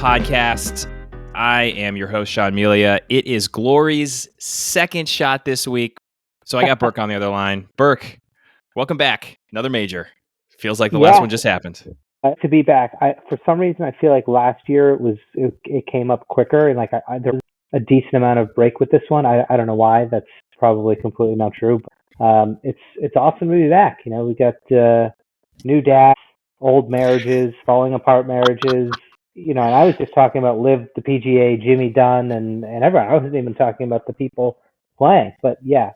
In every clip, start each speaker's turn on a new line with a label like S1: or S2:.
S1: podcast. I am your host, Sean Melia. It is Glory's second shot this week. So I got Burke on the other line. Burke, welcome back. Another major. Feels like the last one just happened.
S2: To be back, for some reason, I feel like last year it came up quicker, and there was a decent amount of break with this one. I don't know why. That's probably completely not true. But, it's awesome to be back. You know, we got new dads, old marriages, falling apart marriages. You know, and I was just talking about Liv, the PGA, Jimmy Dunn, and everyone. I wasn't even talking about the people playing. But yeah,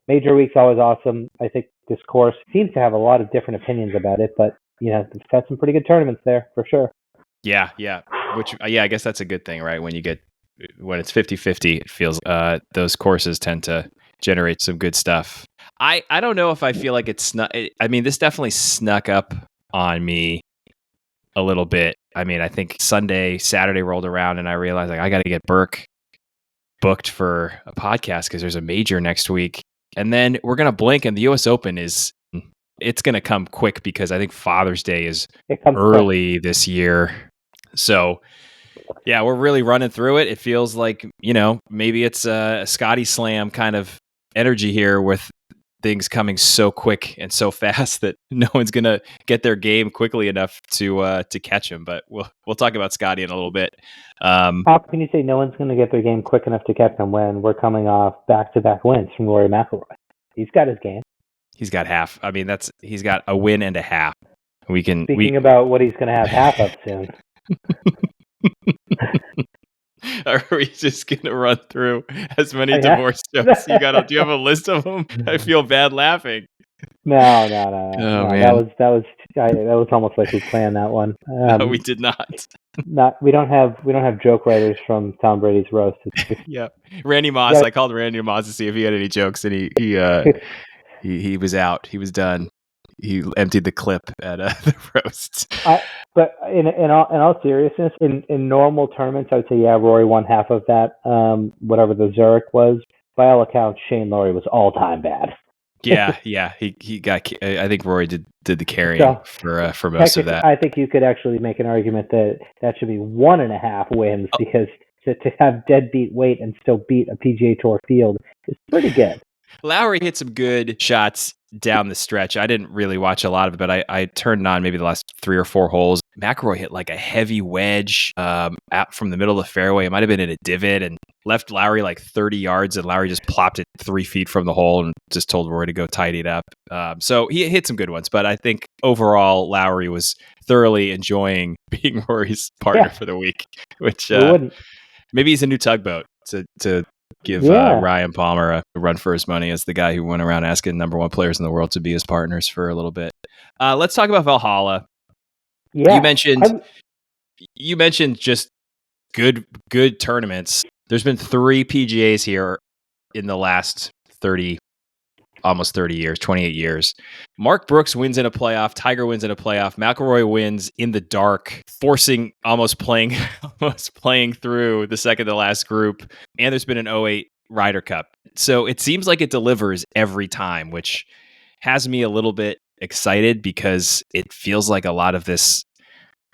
S2: major week's always awesome. I think this course seems to have a lot of different opinions about it, but you know, it's had some pretty good tournaments there for sure.
S1: Yeah. Which, I guess that's a good thing, right? When it's 50-50, it feels those courses tend to generate some good stuff. I don't know if I feel like it's snuck. I mean, this definitely snuck up on me a little bit. I mean, I think Saturday rolled around and I realized I got to get Burke booked for a podcast because there's a major next week. And then we're going to blink and the US Open it's going to come quick because I think Father's Day is early this year. So yeah, we're really running through it. It feels like, you know, maybe it's a Scottie Slam kind of energy here with things coming so quick and so fast that no one's going to get their game quickly enough to catch him. But we'll talk about Scottie in a little bit.
S2: How can you say no one's going to get their game quick enough to catch him when we're coming off back-to-back wins from Rory McIlroy? He's got his game.
S1: He's got half. I mean, he's got a win and a half.
S2: Speaking about what he's going to have half of soon.
S1: Are we just going to run through as many divorce jokes? Do you have a list of them? I feel bad laughing.
S2: No.
S1: Oh, man.
S2: That was almost like we planned that one.
S1: No, we did not.
S2: We don't have joke writers from Tom Brady's roast.
S1: Yeah, Randy Moss. I called Randy Moss to see if he had any jokes, and he was out. He was done. He emptied the clip at the roast.
S2: But in all seriousness, in normal tournaments, I would say Rory won half of that. Whatever the Zurich was, by all accounts, Shane Lowry was all time bad.
S1: Yeah. He got. I think Rory did the carrying for most of that.
S2: I think you could actually make an argument that should be 1.5 wins because to have deadbeat weight and still beat a PGA Tour field is pretty good.
S1: Lowry hit some good shots down the stretch. I didn't really watch a lot of it, but I turned on maybe the last 3 or 4 holes. McIlroy hit like a heavy wedge out from the middle of the fairway. It might have been in a divot and left Lowry like 30 yards, and Lowry just plopped it 3 feet from the hole and just told Rory to go tidy it up. So he hit some good ones, but I think overall Lowry was thoroughly enjoying being Rory's partner for the week, which maybe he's a new tugboat to give Ryan Palmer a run for his money as the guy who went around asking number 1 players in the world to be his partners for a little bit. Let's talk about Valhalla. Yeah, you mentioned just good tournaments. There's been 3 PGAs here in the last almost 30 years, 28 years. Mark Brooks wins in a playoff. Tiger wins in a playoff. McIlroy wins in the dark, almost playing through the second to last group. And there's been an 2008 Ryder Cup. So it seems like it delivers every time, which has me a little bit excited because it feels like a lot of this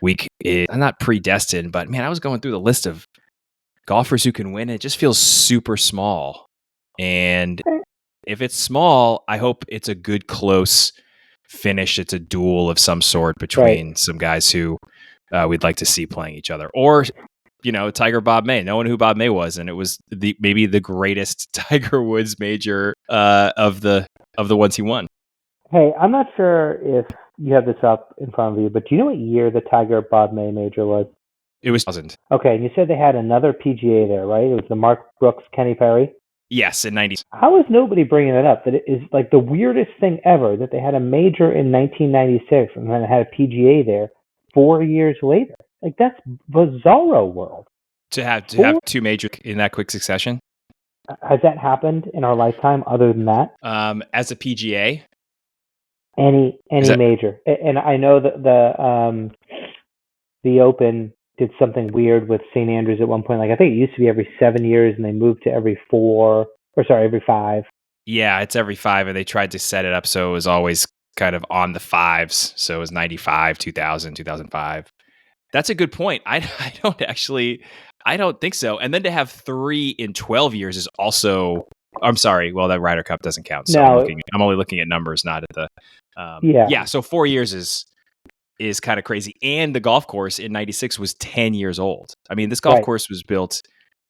S1: week is not predestined, but man, I was going through the list of golfers who can win. It just feels super small. And if it's small, I hope it's a good, close finish. It's a duel of some sort between some guys who we'd like to see playing each other. Or, you know, Tiger Bob May, knowing who Bob May was. And it was maybe the greatest Tiger Woods major of the ones he won.
S2: Hey, I'm not sure if you have this up in front of you, but do you know what year the Tiger Bob May major was?
S1: It was 2000.
S2: Okay, and you said they had another PGA there, right? It was the Mark Brooks, Kenny Perry?
S1: Yes, in 90s.
S2: How is nobody bringing it up? That it is like the weirdest thing ever that they had a major in 1996 and then had a PGA there 4 years later. Like, that's bizarro world.
S1: To have 2 majors in that quick succession?
S2: Has that happened in our lifetime other than that?
S1: As a PGA?
S2: Any major. And I know that the Open did something weird with St. Andrews at one point. Like, I think it used to be every 7 years and they moved to every 5.
S1: Yeah, it's every 5, and they tried to set it up so it was always kind of on the 5s. So it was 95, 2000, 2005. That's a good point. I don't think so. And then to have 3 in 12 years is also, I'm sorry. Well, that Ryder Cup doesn't count. So
S2: No,
S1: I'm only looking at numbers, not at the,
S2: yeah,
S1: yeah. So 4 years is kind of crazy. And the golf course in 96 was 10 years old. I mean, this golf
S2: right.
S1: course was built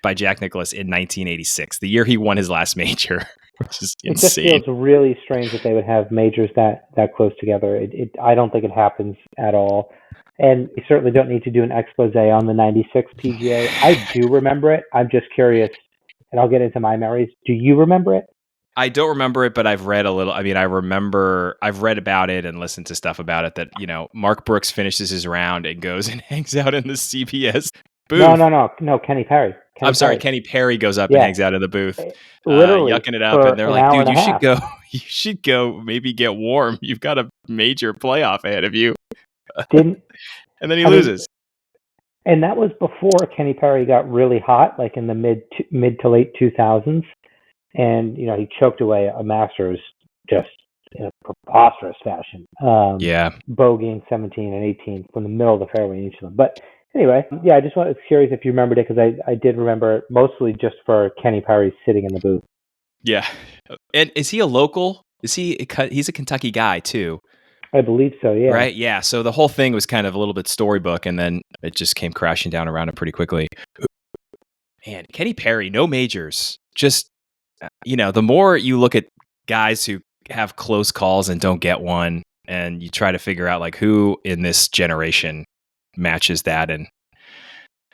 S1: by Jack Nicklaus in 1986, the year he won his last major, which is insane.
S2: It just feels really strange that they would have majors that close together. I don't think it happens at all. And you certainly don't need to do an expose on the 96 PGA. I do remember it. I'm just curious, and I'll get into my memories. Do you remember it?
S1: I don't remember it, but I've read a little. I mean, I've read about it and listened to stuff about it that, Mark Brooks finishes his round and goes and hangs out in the CBS booth.
S2: No, Kenny Perry.
S1: Kenny Perry goes up and hangs out in the booth,
S2: literally
S1: yucking it up, and they're like, dude, you should go maybe get warm. You've got a major playoff ahead of you.
S2: And
S1: then he loses.
S2: And that was before Kenny Perry got really hot, like in the mid to late 2000s. And, he choked away a Masters just in a preposterous fashion. Bogeying 17 and 18 from the middle of the fairway in each of them. But anyway, I just was curious if you remembered it, because I did remember it mostly just for Kenny Perry sitting in the booth.
S1: Yeah. And is he a local? He's a Kentucky guy too?
S2: I believe so, yeah.
S1: Right, yeah. So the whole thing was kind of a little bit storybook, and then it just came crashing down around him pretty quickly. Man, Kenny Perry, no majors. Just, the more you look at guys who have close calls and don't get one, and you try to figure out like who in this generation matches that, and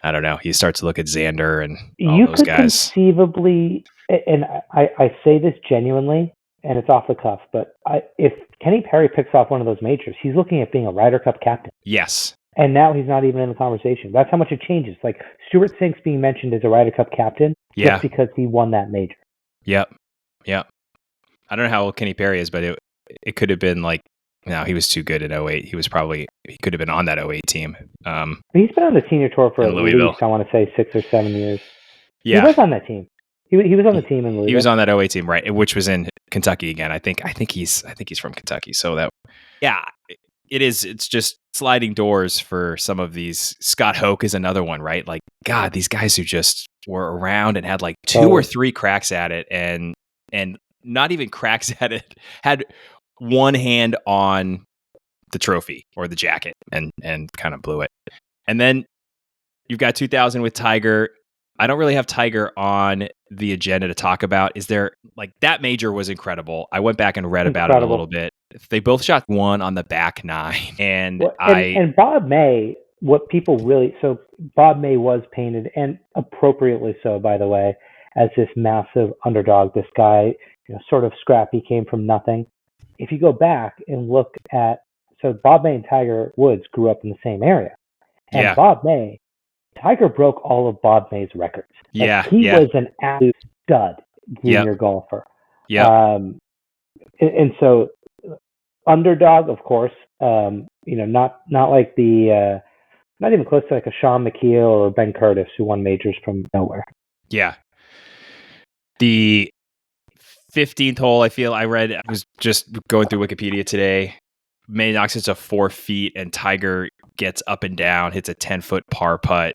S1: I don't know, you start to look at Xander and all those guys.
S2: Conceivably, and I say this genuinely, and it's off the cuff, but if Kenny Perry picks off one of those majors, he's looking at being a Ryder Cup captain.
S1: Yes.
S2: And now he's not even in the conversation. That's how much it changes. Like Stuart Sink's being mentioned as a Ryder Cup captain just because he won that major. Yep.
S1: I don't know how old Kenny Perry is, but it could have been like, no, he was too good in 08. He could have been on that 08 team.
S2: He's been on the senior tour for at least, I want to say, 6 or 7 years.
S1: Yeah.
S2: He was on that team. He was on the team in Louisville.
S1: He was on that 08 team, right? Which was in Kentucky again. I think he's from Kentucky. So it is. It's just sliding doors for some of these. Scott Hoke is another one, right? Like, God, these guys who just were around and had like 2 or 3 cracks at it, and not even cracks at it, had one hand on the trophy or the jacket and kind of blew it. And then you've got 2000 with Tiger. I don't really have Tiger on the agenda to talk about. Is there, like, that major was incredible. I went back and read about it a little bit. They both shot 1 on the back 9. And
S2: Bob May, so Bob May was painted, and appropriately so, by the way, as this massive underdog. This guy, sort of scrappy, came from nothing. If you go back and look at, so Bob May and Tiger Woods grew up in the same area. And Tiger broke all of Bob May's records. He was an absolute stud junior golfer.
S1: Yeah.
S2: And so underdog, of course, not like the, not even close to like a Sean McKeel or Ben Curtis who won majors from nowhere.
S1: Yeah. The 15th hole, I was just going through Wikipedia today. May knocks it to 4 feet, and Tiger gets up and down, hits a 10-foot par putt.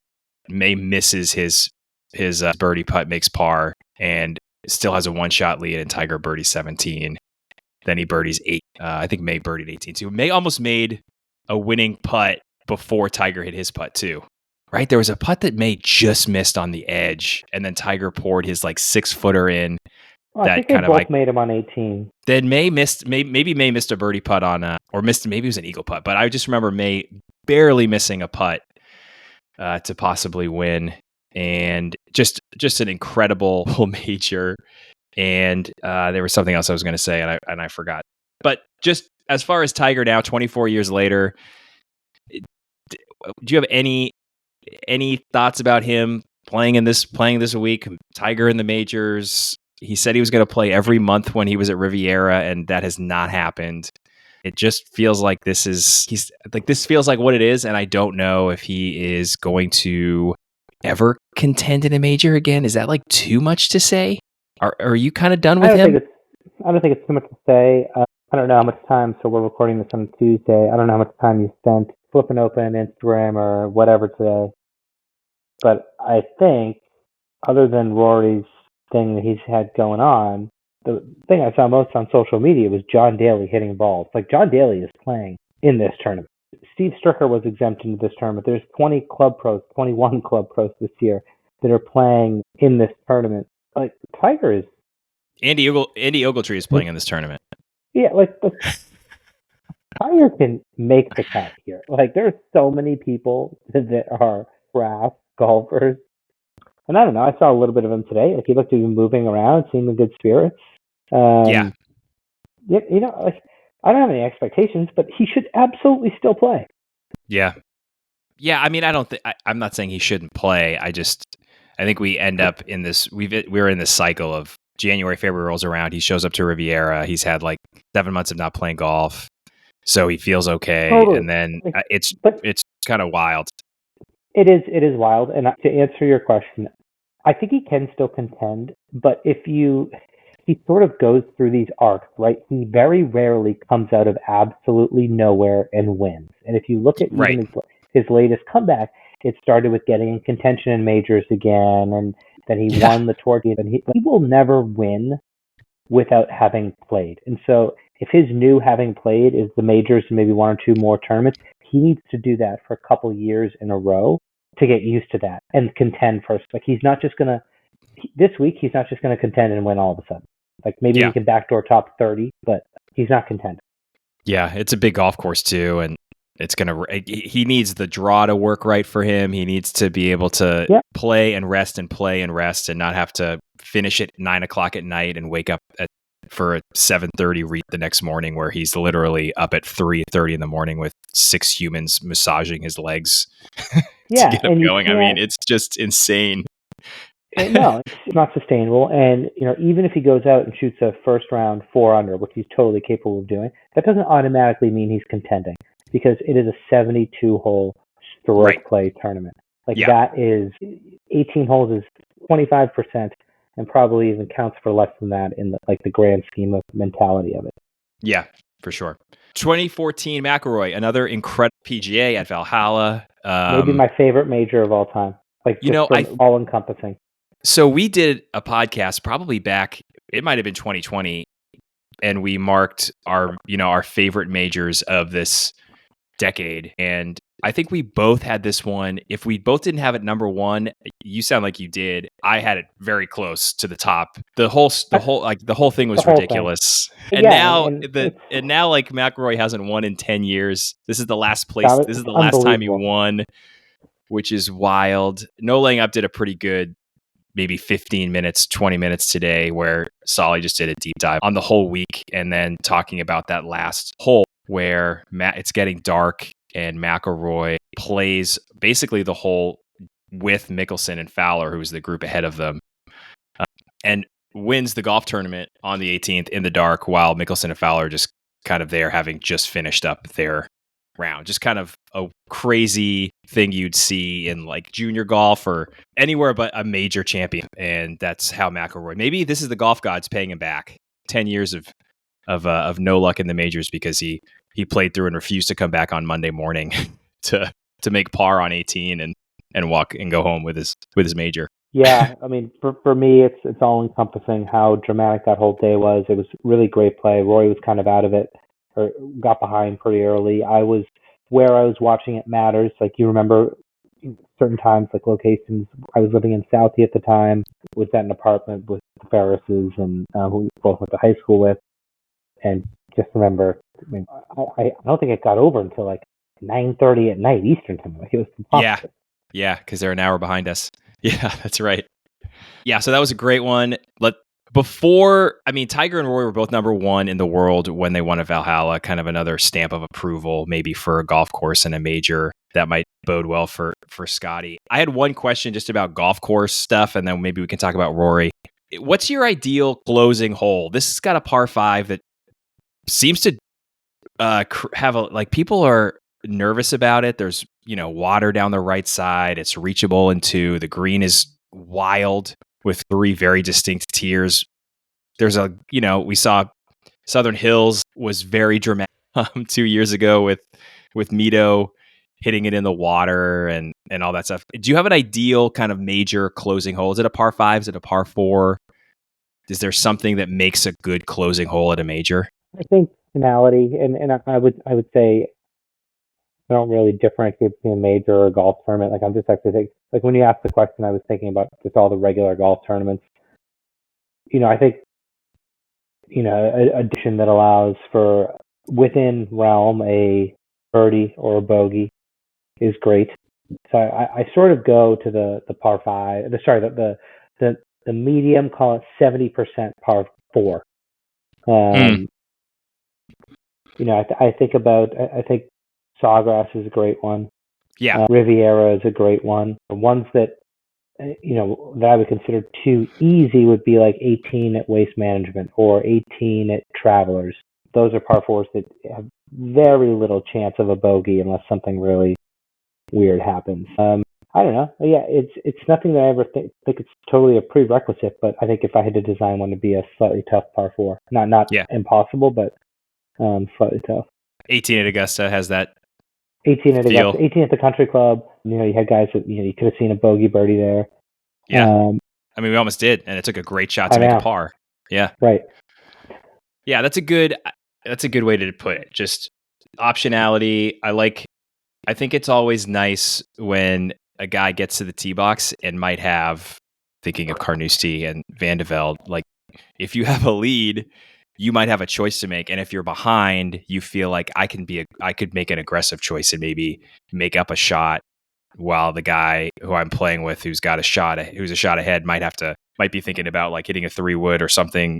S1: May misses his birdie putt, makes par, and still has a 1-shot lead, and Tiger birdies 17. Then he birdies 8. I think May birdied 18 too. May almost made a winning putt before Tiger hit his putt too. Right? There was a putt that May just missed on the edge, and then Tiger poured his like 6-footer in.
S2: I think they both made him on 18.
S1: Then May missed a birdie putt on maybe it was an eagle putt, but I just remember May barely missing a putt to possibly win, and just an incredible major. And there was something else I was going to say, and I forgot. But just as far as Tiger now, 24 years later, do you have any thoughts about him playing this week? Tiger in the majors. He said he was going to play every month when he was at Riviera, and that has not happened. It just feels like this feels like what it is, and I don't know if he is going to ever contend in a major again. Is that like too much to say? Are you kind of done with him?
S2: I don't think it's too much to say. I don't know how much time, so we're recording this on Tuesday. I don't know how much time you spent flipping open Instagram or whatever today. But I think, other than Rory's thing that he's had going on, the thing I saw most on social media was John Daly hitting balls. Like, John Daly is playing in this tournament. Steve Stricker was exempt into this tournament. There's 21 club pros this year that are playing in this tournament. Like, Tiger is...
S1: Andy Ogletree is playing in this tournament.
S2: Yeah, like, Tiger can make the cut here. Like, there's so many people that are craft golfers. And I don't know, I saw a little bit of him today. Like, he looked to be moving around, seeming in good spirits.
S1: Yeah.
S2: You know, like, I don't have any expectations, but he should absolutely still play.
S1: Yeah. Yeah, I mean, I'm not saying he shouldn't play. I think we end up in this, we're in this cycle of January, February rolls around. He shows up to Riviera. He's had like 7 months of not playing golf. So he feels okay. Totally. And then it's kind of wild.
S2: It is wild. And to answer your question, I think he can still contend, but he sort of goes through these arcs, right? He very rarely comes out of absolutely nowhere and wins. And if you look at even his latest comeback, it started with getting in contention in majors again, and then he won the tour. And he will never win without having played. And so if his new having played is the majors and maybe one or two more tournaments, he needs to do that for a couple years in a row to get used to that and contend first. Like, he's not just going to, this week, he's not just going to contend and win all of a sudden. Like, maybe he can backdoor top 30, but he's not contending.
S1: Yeah, it's a big golf course too, and he needs the draw to work right for him. He needs to be able to play and rest and not have to finish at 9:00 at night and wake up for a 7:30 read the next morning, where he's literally up at 3:30 in the morning with 6 humans massaging his legs to get him going. I mean, it's just insane.
S2: No, it's not sustainable. And, you know, even if he goes out and shoots a first round 4 under, which he's totally capable of doing, that doesn't automatically mean he's contending, because it is a 72-hole stroke play tournament. Like, that is 18 holes is 25%, and probably even counts for less than that in the grand scheme of mentality of it. Yeah,
S1: for sure. 2014 McIlroy, another incredible PGA at Valhalla.
S2: Maybe my favorite major of all time. Like, you know, all encompassing.
S1: So we did a podcast probably back, it might have been 2020, and we marked our favorite majors of this decade. And I think we both had this one. If we both didn't have it number one, you sound like you did. I had it very close to the top. The whole thing was ridiculous. And now like McIlroy hasn't won in 10 years. This is the last place. This is the last time he won, which is wild. No Laying Up did a pretty good, maybe 15 minutes, 20 minutes today, where Solly just did a deep dive on the whole week, and then talking about that last hole where it's getting dark and McIlroy plays basically the hole with Mickelson and Fowler, who's the group ahead of them, and wins the golf tournament on the 18th in the dark, while Mickelson and Fowler are just kind of there, having just finished up their round. Just kind of a crazy thing you'd see in like junior golf or anywhere but a major champion. And that's how McIlroy, maybe this is the golf gods paying him back. 10 years of no luck in the majors because he played through and refused to come back on Monday morning to make par on 18 and walk and go home with his major.
S2: Yeah, I mean, for me, it's all encompassing how dramatic that whole day was. It was really great play. Rory was kind of out of it, or got behind pretty early. Where I was watching it matters. Like, you remember certain times, like locations. I was living in Southie at the time, was at an apartment with the Ferrises, and who we both went to high school with. And just remember, I mean, I don't think it got over until like 9:30 at night Eastern time. Like, it was impossible.
S1: Yeah, because they're an hour behind us. Yeah, that's right. Yeah, so that was a great one. Tiger and Rory were both number one in the world when they won at Valhalla, kind of another stamp of approval, maybe for a golf course and a major that might bode well for Scottie. I had one question just about golf course stuff, and then maybe we can talk about Rory. What's your ideal closing hole? This has got a par 5 that seems to have people are nervous about it. There's, water down the right side. It's reachable in 2. The green is wild with 3 very distinct tiers. There's we saw Southern Hills was very dramatic 2 years ago with Mito hitting it in the water and all that stuff. Do you have an ideal kind of major closing hole? Is it a par 5? Is it a par 4? Is there something that makes a good closing hole at a major?
S2: I think finality, and I would say I don't really differentiate between a major or a golf tournament. Like I'm just actually think, like when you asked the question, I was thinking about just all the regular golf tournaments. I think addition that allows for within realm a birdie or a bogey is great. So I sort of go to the par 5. The medium, call it 70% par 4. I think Sawgrass is a great one.
S1: Yeah.
S2: Riviera is a great one. The ones that that I would consider too easy would be like 18 at Waste Management or 18 at Travelers. Those are par 4s that have very little chance of a bogey unless something really weird happens. I don't know. Yeah, it's nothing that I ever think it's totally a prerequisite, but I think if I had to design one, it'd be a slightly tough par 4. Not impossible, but slightly tough.
S1: 18 at Augusta has that
S2: 18 at Augusta, 18 at the Country Club. You had guys that you could have seen a bogey birdie there.
S1: Yeah. We almost did, and it took a great shot to make a par. Yeah.
S2: Right.
S1: Yeah, that's a good way to put it. Just optionality. I think it's always nice when a guy gets to the tee box and might have, thinking of Carnoustie and Van de Velde, like if you have a lead, you might have a choice to make. And if you're behind, you feel like I could make an aggressive choice and maybe make up a shot while the guy who I'm playing with, who's a shot ahead, might be thinking about like hitting a 3-wood or something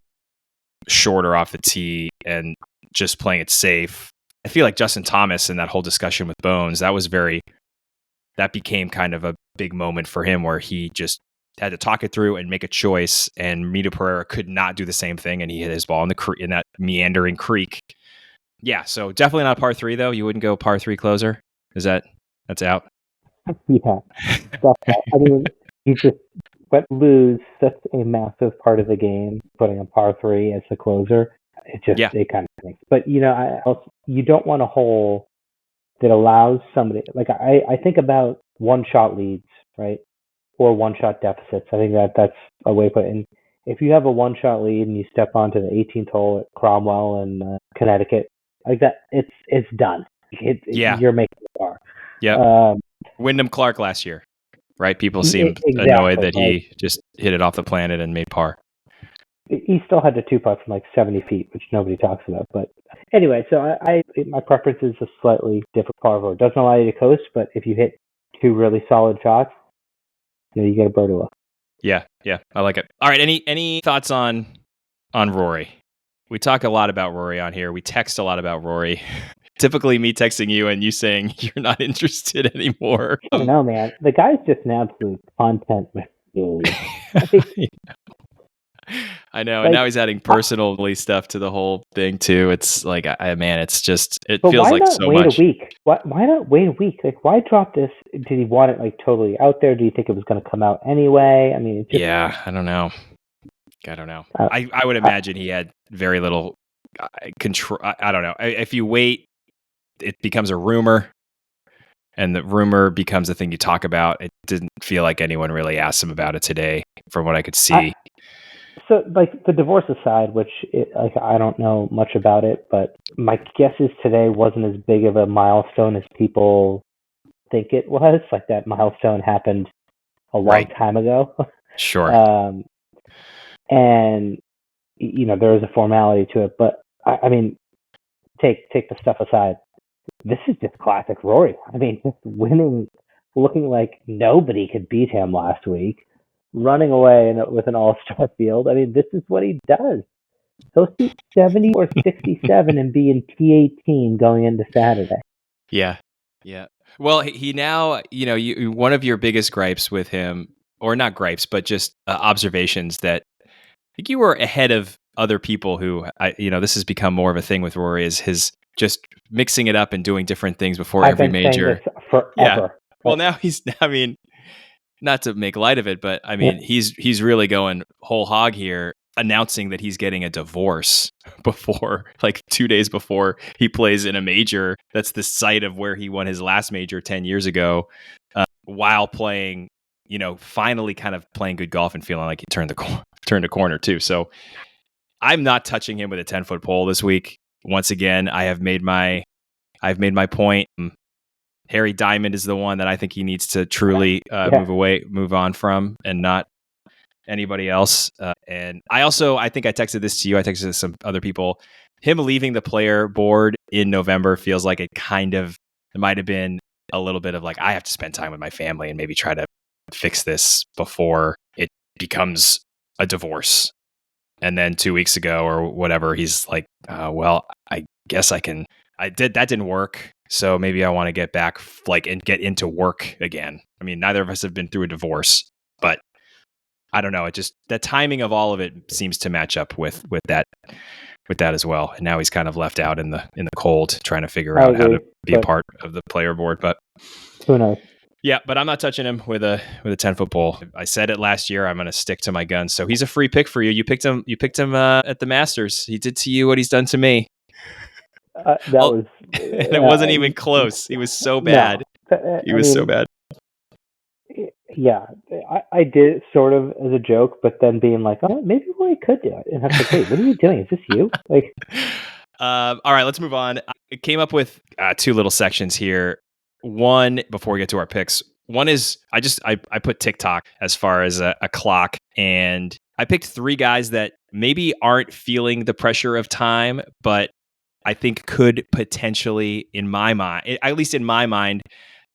S1: shorter off the tee and just playing it safe. I feel like Justin Thomas in that whole discussion with Bones, that became kind of a big moment for him where he just had to talk it through and make a choice, and Mito Pereira could not do the same thing, and he hit his ball in that meandering creek. Yeah, so definitely not par 3 though. You wouldn't go par 3 closer? That's out?
S2: Yeah. I mean, you just lose such a massive part of the game, putting a par 3 as the closer. It kind of stinks. But you don't want a hole that allows somebody, like I think about one-shot leads, right? Or one-shot deficits. I think that's a way to put it. And if you have a one-shot lead and you step onto the 18th hole at Cromwell in Connecticut, like that, it's done. You're making the par.
S1: Yeah. Wyndham Clark last year, right? People seemed annoyed that he just hit it off the planet and made par.
S2: He still had to 2-putt from like 70 feet, which nobody talks about. But anyway, so my preference is a slightly different par 4. It doesn't allow you to coast, but if you hit 2 really solid shots, you get a birdie look.
S1: Yeah, I like it. All right, any thoughts on Rory? We talk a lot about Rory on here. We text a lot about Rory. Typically me texting you and you saying you're not interested anymore.
S2: I don't know, man. The guy's just an absolute content machine.
S1: I know, and now he's adding personally stuff to the whole thing too. It's like, it's just, it feels like so much.
S2: Why not wait a week? Why not wait a week? Like, why drop this? Did he want it like totally out there? Do you think it was going to come out anyway? I mean,
S1: I don't know. I would imagine he had very little control. I don't know. If you wait, it becomes a rumor, and the rumor becomes a thing you talk about. It didn't feel like anyone really asked him about it today, from what I could see.
S2: So, like, the divorce aside, which I don't know much about it, but my guess is today wasn't as big of a milestone as people think it was. Like, that milestone happened a long time ago.
S1: Sure.
S2: And there is a formality to it, but I mean, take the stuff aside. This is just classic Rory. I mean, just winning, looking like nobody could beat him last week. Running away with an all-star field. I mean, this is what he does. He'll shoot 70 or 67 and be in T18 going into Saturday.
S1: Yeah. Well, he now, one of your biggest gripes with him, or not gripes, but just observations that I think you were ahead of other people who, this has become more of a thing with Rory, is his just mixing it up and doing different things before every major.
S2: Saying this forever.
S1: Yeah. Well, now not to make light of it, but I mean, he's really going whole hog here. announcing that he's getting a divorce before, like 2 days before he plays in a major. That's the site of where he won his last major 10 years ago, while playing, finally kind of playing good golf and feeling like he turned a corner too. So I'm not touching him with a 10-foot pole this week. Once again, I've made my point. Harry Diamond is the one that I think he needs to truly move on from, and not anybody else. And I think I texted this to you. I texted it to some other people. Him leaving the player board in November feels like it might have been a little bit of like, I have to spend time with my family and maybe try to fix this before it becomes a divorce. And then 2 weeks ago or whatever, he's like, well, I guess that didn't work. So maybe I want to get back and get into work again. I mean, neither of us have been through a divorce, but I don't know. It just, the timing of all of it seems to match up with that as well. And now he's kind of left out in the cold, trying to figure out how to be a part of the player board. But
S2: who knows?
S1: Yeah, but I'm not touching him with a 10-foot pole. I said it last year. I'm going to stick to my guns. So he's a free pick for you. You picked him at the Masters. He did to you what he's done to me. And it wasn't even close. He was so bad. No, so bad.
S2: Yeah, I did it sort of as a joke, but then being like, oh, maybe Rory could do it. And I was like, wait, what are you doing? Is this you? Like,
S1: all right, let's move on. I came up with 2 little sections here. One, before we get to our picks, one is I put TikTok as far as a clock, and I picked 3 guys that maybe aren't feeling the pressure of time, but I think could potentially, in my mind, at least in my mind,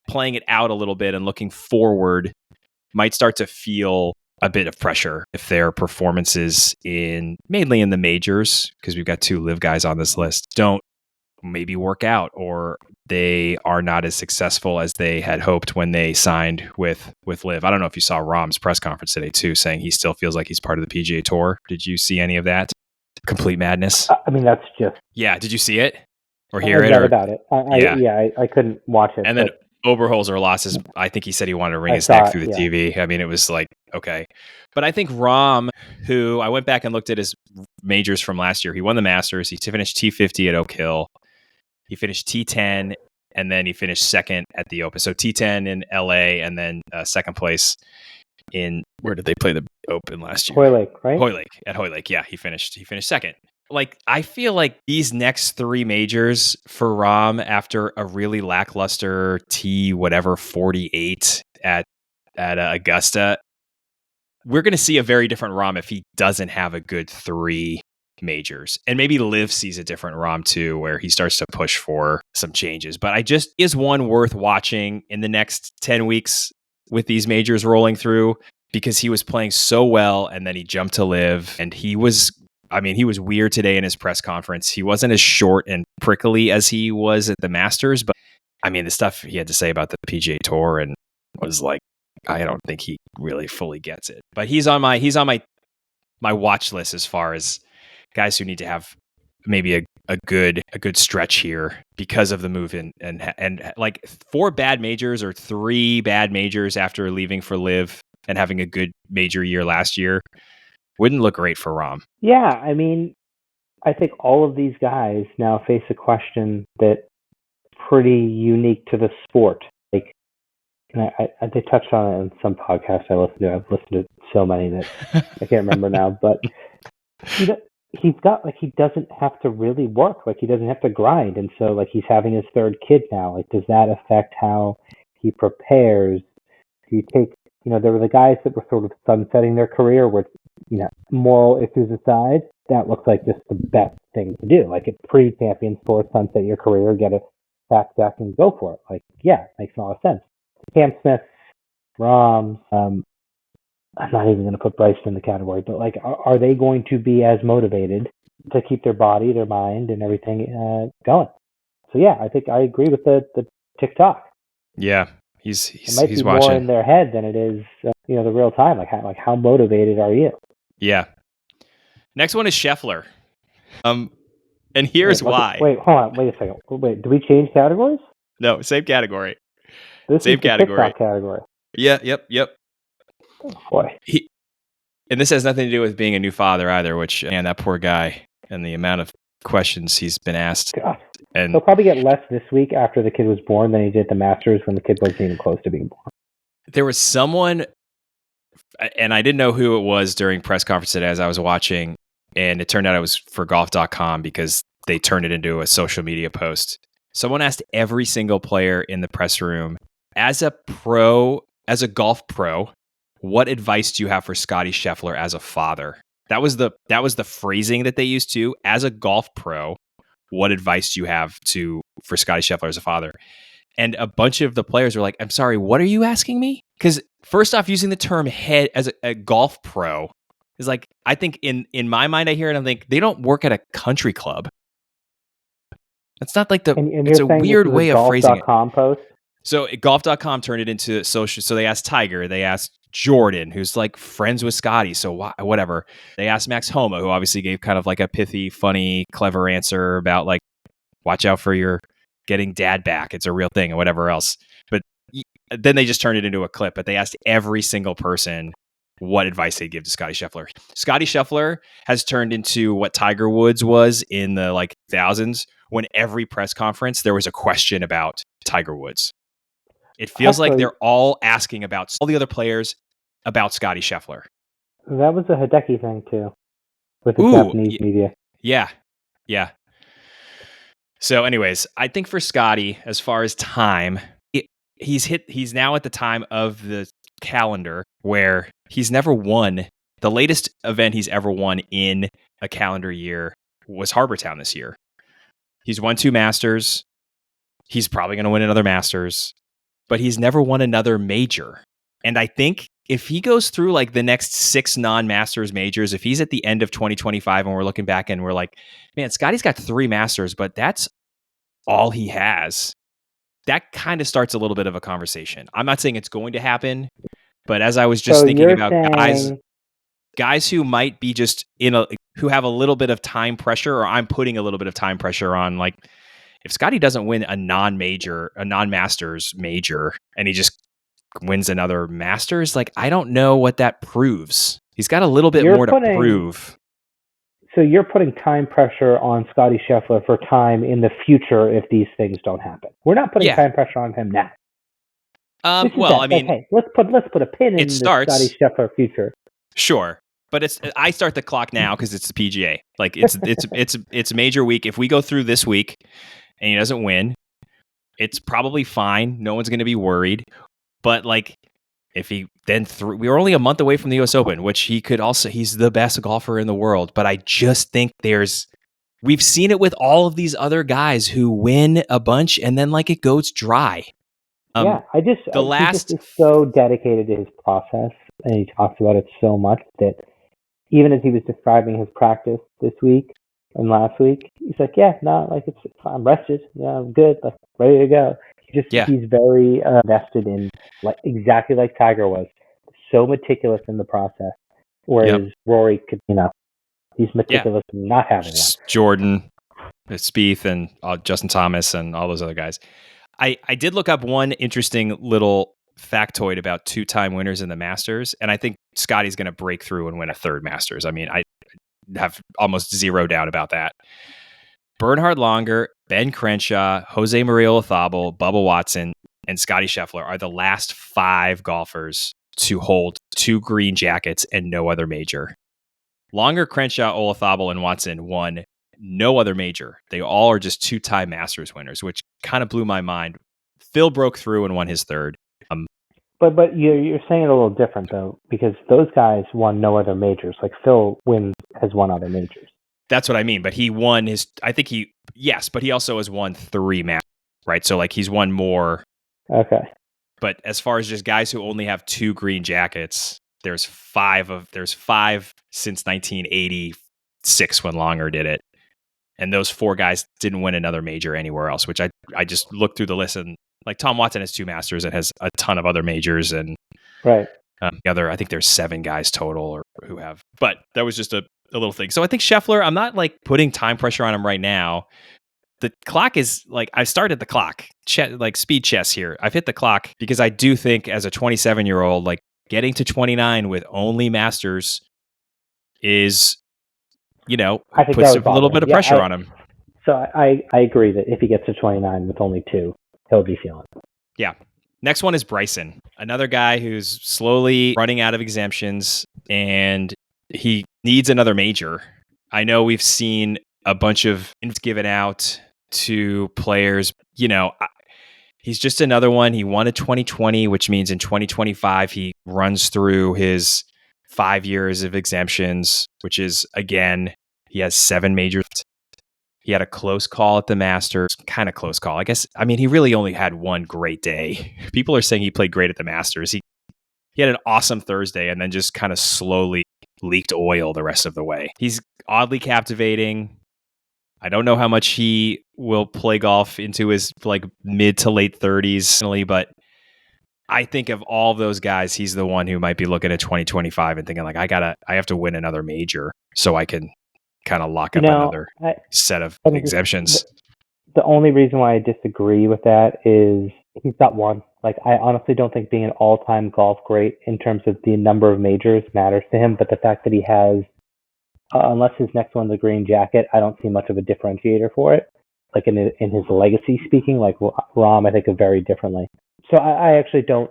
S1: playing it out a little bit and looking forward, might start to feel a bit of pressure if their performances mainly in the majors, because we've got 2 live guys on this list, don't maybe work out, or they are not as successful as they had hoped when they signed with live. I don't know if you saw Rahm's press conference today too, saying he still feels like he's part of the PGA Tour. Did you see any of that? Complete madness.
S2: I mean, that's just...
S1: Yeah, did you see it? Or hear it?
S2: About it. I couldn't watch it.
S1: And then Oberholzer losses, I think he said he wanted to wring his neck through the TV. I mean, it was like, okay. But I think Rahm, who I went back and looked at his majors from last year, he won the Masters. He finished T50 at Oak Hill. He finished T10, and then he finished second at the Open. So T10 in LA, and then second place where did they play the Open last year?
S2: Hoylake, right?
S1: At Hoylake, yeah. He finished second. Like, I feel like these next 3 majors for Rahm, after a really lackluster T48 at Augusta, we're going to see a very different Rahm if he doesn't have a good 3 majors. And maybe Liv sees a different Rahm too, where he starts to push for some changes. But is one worth watching in the next 10 weeks with these majors rolling through, because he was playing so well and then he jumped to Liv, and he was weird today in his press conference. He wasn't as short and prickly as he was at the Masters, but I mean, the stuff he had to say about the PGA Tour and was like, I don't think he really fully gets it. But he's on my watch list as far as guys who need to have maybe a good stretch here because of the move in, and like 4 bad majors or 3 bad majors after leaving for Liv and having a good major year last year wouldn't look great for Rahm.
S2: Yeah, I mean, I think all of these guys now face a question that's pretty unique to the sport. Like, and they touched on it in some podcasts I listened to. I've listened to so many that I can't remember now. But he's got, like, he doesn't have to really work. Like, he doesn't have to grind. And so, like, he's having his 3rd kid now. Like, does that affect how he prepares? Do you take, there were the guys that were sort of sunsetting their career with, moral issues aside, that looks like just the best thing to do. Like, at pre-Champions Tour, sunset your career, get a back and go for it. Like, yeah, makes a lot of sense. Cam Smith, Rahm, I'm not even going to put Bryson in the category, but like, are they going to be as motivated to keep their body, their mind, and everything going? So yeah, I think I agree with the TikTok.
S1: Yeah, he's
S2: it might be
S1: watching.
S2: More in their head than it is, the real time. Like how motivated are you?
S1: Yeah. Next one is Scheffler. And here's why.
S2: Wait, hold on. Wait a second. Wait, do we change categories?
S1: No, same category.
S2: This
S1: same
S2: is the
S1: category.
S2: TikTok category.
S1: Yeah. Yep.
S2: Oh, boy.
S1: And this has nothing to do with being a new father either, which, man, that poor guy and the amount of questions he's been asked.
S2: God.
S1: And
S2: He'll probably get less this week after the kid was born than he did at the Masters when the kid wasn't even close to being born.
S1: there was someone, and I didn't know who it was during press conference today as I was watching, and it turned out it was for golf.com because they turned it into a social media post. Someone asked every single player in the press room, as a golf pro, what advice do you have for Scottie Scheffler as a father? That was the phrasing that they used too. As a golf pro, what advice do you have for Scottie Scheffler as a father? And a bunch of the players were like, I'm sorry, what are you asking me? Because first off, using the term head as a golf pro is like, I think in my mind, I hear it and I think they don't work at a country club. It's not like it's a weird way of phrasing it.
S2: Post?
S1: So golf.com turned it into social. So they asked Tiger, they asked Jordan, who's like friends with Scottie. So whatever. They asked Max Homa, who obviously gave kind of like a pithy, funny, clever answer about like, watch out for your getting dad back. It's a real thing and whatever else. But then they just turned it into a clip. But they asked every single person what advice they'd give to Scottie Scheffler. Scottie Scheffler has turned into what Tiger Woods was in the like thousands, when every press conference there was a question about Tiger Woods. It feels like they're all asking about all the other players about Scottie Scheffler.
S2: That was a Hideki thing too, with the Japanese media.
S1: Yeah. So anyways, I think for Scottie, as far as time, he's now at the time of the calendar where he's never won. The latest event he's ever won in a calendar year was Harbour Town this year. He's won 2 Masters. He's probably going to win another Masters, but he's never won another major. And I think if he goes through like the next 6 non-Masters majors, if he's at the end of 2025 and we're looking back and we're like, man, Scottie's got 3 Masters, but that's all he has. That kind of starts a little bit of a conversation. I'm not saying it's going to happen, but as I was just thinking about guys who might be just who have a little bit of time pressure, or I'm putting a little bit of time pressure on, like, if Scottie doesn't win a non-Masters major, and he just wins another Masters, like, I don't know what that proves. He's got a little bit more to prove.
S2: So you're putting time pressure on Scottie Scheffler for time in the future if these things don't happen. We're not putting time pressure on him now.
S1: Well, I mean,
S2: hey, let's put a pin in the Scottie Scheffler future.
S1: Sure. But I start the clock now because it's the PGA. Like it's major week. If we go through this week and he doesn't win, it's probably fine. No one's going to be worried. But like, if he then we were only a month away from the U.S. Open, which he's the best golfer in the world. But I just think we've seen it with all of these other guys who win a bunch and then like it goes dry.
S2: He just is so dedicated to his process, and he talks about it so much that even as he was describing his practice this week and last week, he's like, it's I'm rested, I'm good, like ready to go. He's very invested in, like exactly like Tiger was, so meticulous in the process. Whereas Rory could, he's meticulous in not having one.
S1: Jordan, Spieth, and Justin Thomas, and all those other guys. I did look up one interesting little factoid about 2-time winners in the Masters, and I think Scottie's going to break through and win a 3rd Masters. I mean, I have almost zero doubt about that. Bernhard Langer, Ben Crenshaw, Jose Maria Olazabal, Bubba Watson, and Scottie Scheffler are the last 5 golfers to hold 2 green jackets and no other major. Langer, Crenshaw, Olazabal, and Watson won no other major. They all are just 2-time Masters winners, which kind of blew my mind. Phil broke through and won his 3rd.
S2: But you're saying it a little different though, because those guys won no other majors. Like Phil has won other majors.
S1: That's what I mean. But he won but he also has won 3 Masters, right? So like he's won more.
S2: Okay.
S1: But as far as just guys who only have 2 green jackets, there's 5 since 1986 when Langer did it. And those 4 guys didn't win another major anywhere else, which I just looked through the list, and like Tom Watson has 2 Masters and has a ton of other majors, and
S2: right.
S1: I think there's 7 guys total who have, but that was just a little thing. So I think Scheffler, I'm not like putting time pressure on him right now. The clock is like, I started the clock, like speed chess here. I've hit the clock because I do think as a 27-year-old, like getting to 29 with only Masters is,
S2: I think
S1: puts
S2: that
S1: a
S2: would bother
S1: little
S2: him.
S1: bit of pressure on him.
S2: So I agree that if he gets to 29 with only 2, he'll be feeling it.
S1: Yeah. Next one is Bryson, another guy who's slowly running out of exemptions, and he needs another major. I know we've seen a bunch of given out to players. He's just another one. He won a 2020, which means in 2025 he runs through his 5 years of exemptions, which is, again, he has 7 majors. He had a close call at the Masters, kind of close call. I guess, he really only had one great day. People are saying he played great at the Masters. He had an awesome Thursday and then just kind of slowly leaked oil the rest of the way. He's oddly captivating. I don't know how much he will play golf into his mid to late 30s, but I think of all of those guys, he's the one who might be looking at 2025 and thinking I have to win another major so I can kind of lock up another set of exemptions.
S2: The only reason why I disagree with that is he's got one. I honestly don't think being an all-time golf great in terms of the number of majors matters to him, but the fact that he has, unless his next one's a green jacket, I don't see much of a differentiator for it. In his legacy speaking, Rahm, I think of very differently. So I actually don't.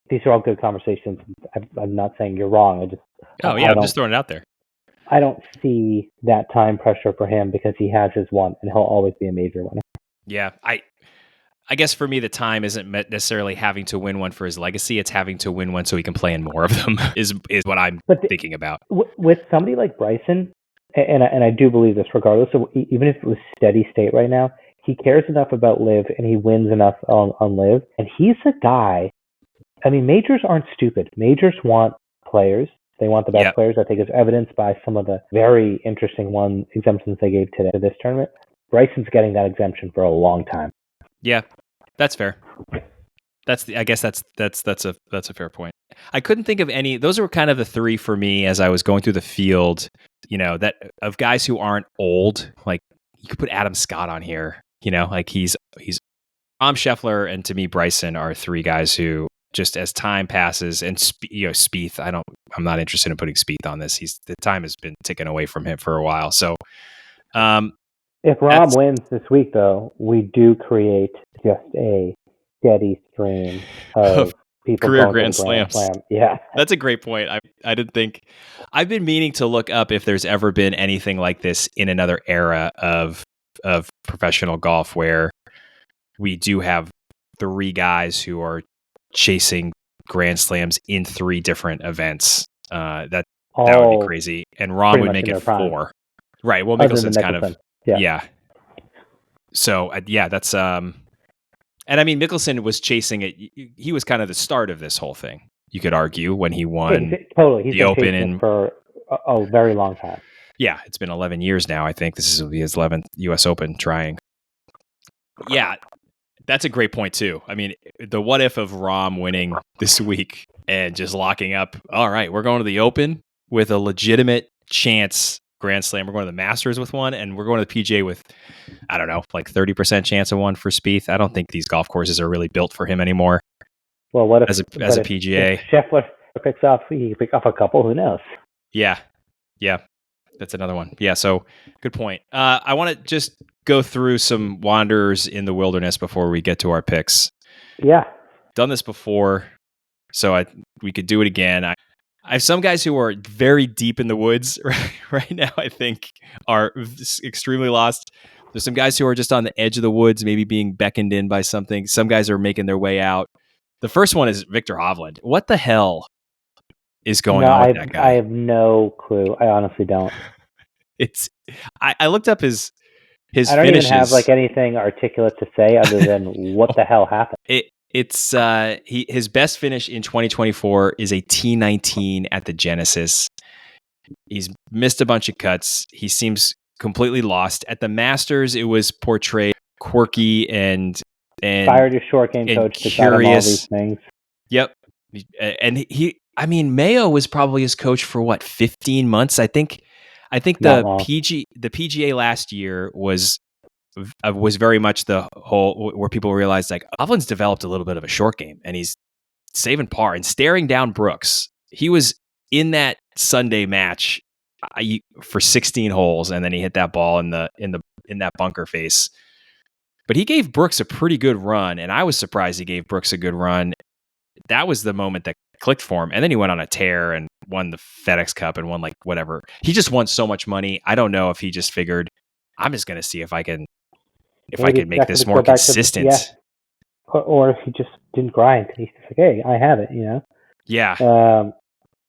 S2: These are all good conversations. I'm not saying you're wrong.
S1: I'm just throwing it out there.
S2: I don't see that time pressure for him because he has his one, and he'll always be a major winner.
S1: Yeah, I guess for me, the time isn't necessarily having to win one for his legacy. It's having to win one so he can play in more of them is what I'm thinking about.
S2: With somebody like Bryson, and I do believe this regardless of, even if it was steady state right now, he cares enough about LIV and he wins enough on LIV. And he's a guy, majors aren't stupid. Majors want players. They want the best players. I think it's evidenced by some of the very interesting exemptions they gave today to this tournament. Bryson's getting that exemption for a long time.
S1: Yeah, that's fair. I guess that's a fair point. I couldn't think of any. Those were kind of the 3 for me as I was going through the field. That of guys who aren't old. You could put Adam Scott on here. He's Rory Scheffler, and to me Bryson are 3 guys who, just as time passes, and Spieth, I'm not interested in putting Spieth on this. The time has been ticking away from him for a while. So,
S2: if Rahm wins this week, though, we do create just a steady stream of people
S1: career
S2: going
S1: Grand
S2: to the Grand
S1: Slams.
S2: Slam. Yeah,
S1: that's a great point. I didn't think. I've been meaning to look up if there's ever been anything like this in another era of professional golf where we do have 3 guys who are chasing Grand Slams in 3 different events. That would be crazy. And Rahm would make it 4. Right. Well, Mickelson's kind of yeah. So that's and Mickelson was chasing it. He was kind of the start of this whole thing. You could argue when he won
S2: totally. He's
S1: the Open
S2: for a very long time.
S1: Yeah, it's been 11 years now. I think this will be his 11th U.S. Open trying. Yeah, that's a great point too. The what if of Rahm winning this week and just locking up. All right, we're going to the Open with a legitimate chance Grand Slam. We're going to the Masters with one, and we're going to the PGA with, 30% chance of one for Spieth. I don't think these golf courses are really built for him anymore.
S2: Well, what if
S1: as a PGA?
S2: If Scheffler picks off, he can pick off a couple. Who knows?
S1: Yeah, that's another one. Yeah, so good point. I want to just go through some wanderers in the wilderness before we get to our picks.
S2: Yeah,
S1: done this before, so we could do it again. I have some guys who are very deep in the woods right now, I think, are extremely lost. There's some guys who are just on the edge of the woods, maybe being beckoned in by something. Some guys are making their way out. The first one is Victor Hovland. What the hell is going on with that guy?
S2: I have no clue. I honestly don't.
S1: I looked up his
S2: I don't
S1: finishes.
S2: even have anything articulate to say other than what the hell happened.
S1: His best finish in 2024 is a T19 at the Genesis. He's missed a bunch of cuts. He seems completely lost. At the Masters, it was portrayed quirky and
S2: fired your short game coach to tell him all these things.
S1: Yep. And Mayo was probably his coach for 15 months. I think the PGA last year was very much the whole where people realized Hovland's developed a little bit of a short game and he's saving par and staring down Brooks. He was in that Sunday match. for 16 holes, and then he hit that ball in that bunker face. But he gave Brooks a pretty good run, and I was surprised he gave Brooks a good run. That was the moment that clicked for him, and then he went on a tear and won the FedEx Cup and won like whatever. He just won so much money. I don't know if he just figured, I'm just going to see if I can make this more consistent.
S2: Or if he just didn't grind. He's just like, hey, I have it,
S1: Yeah.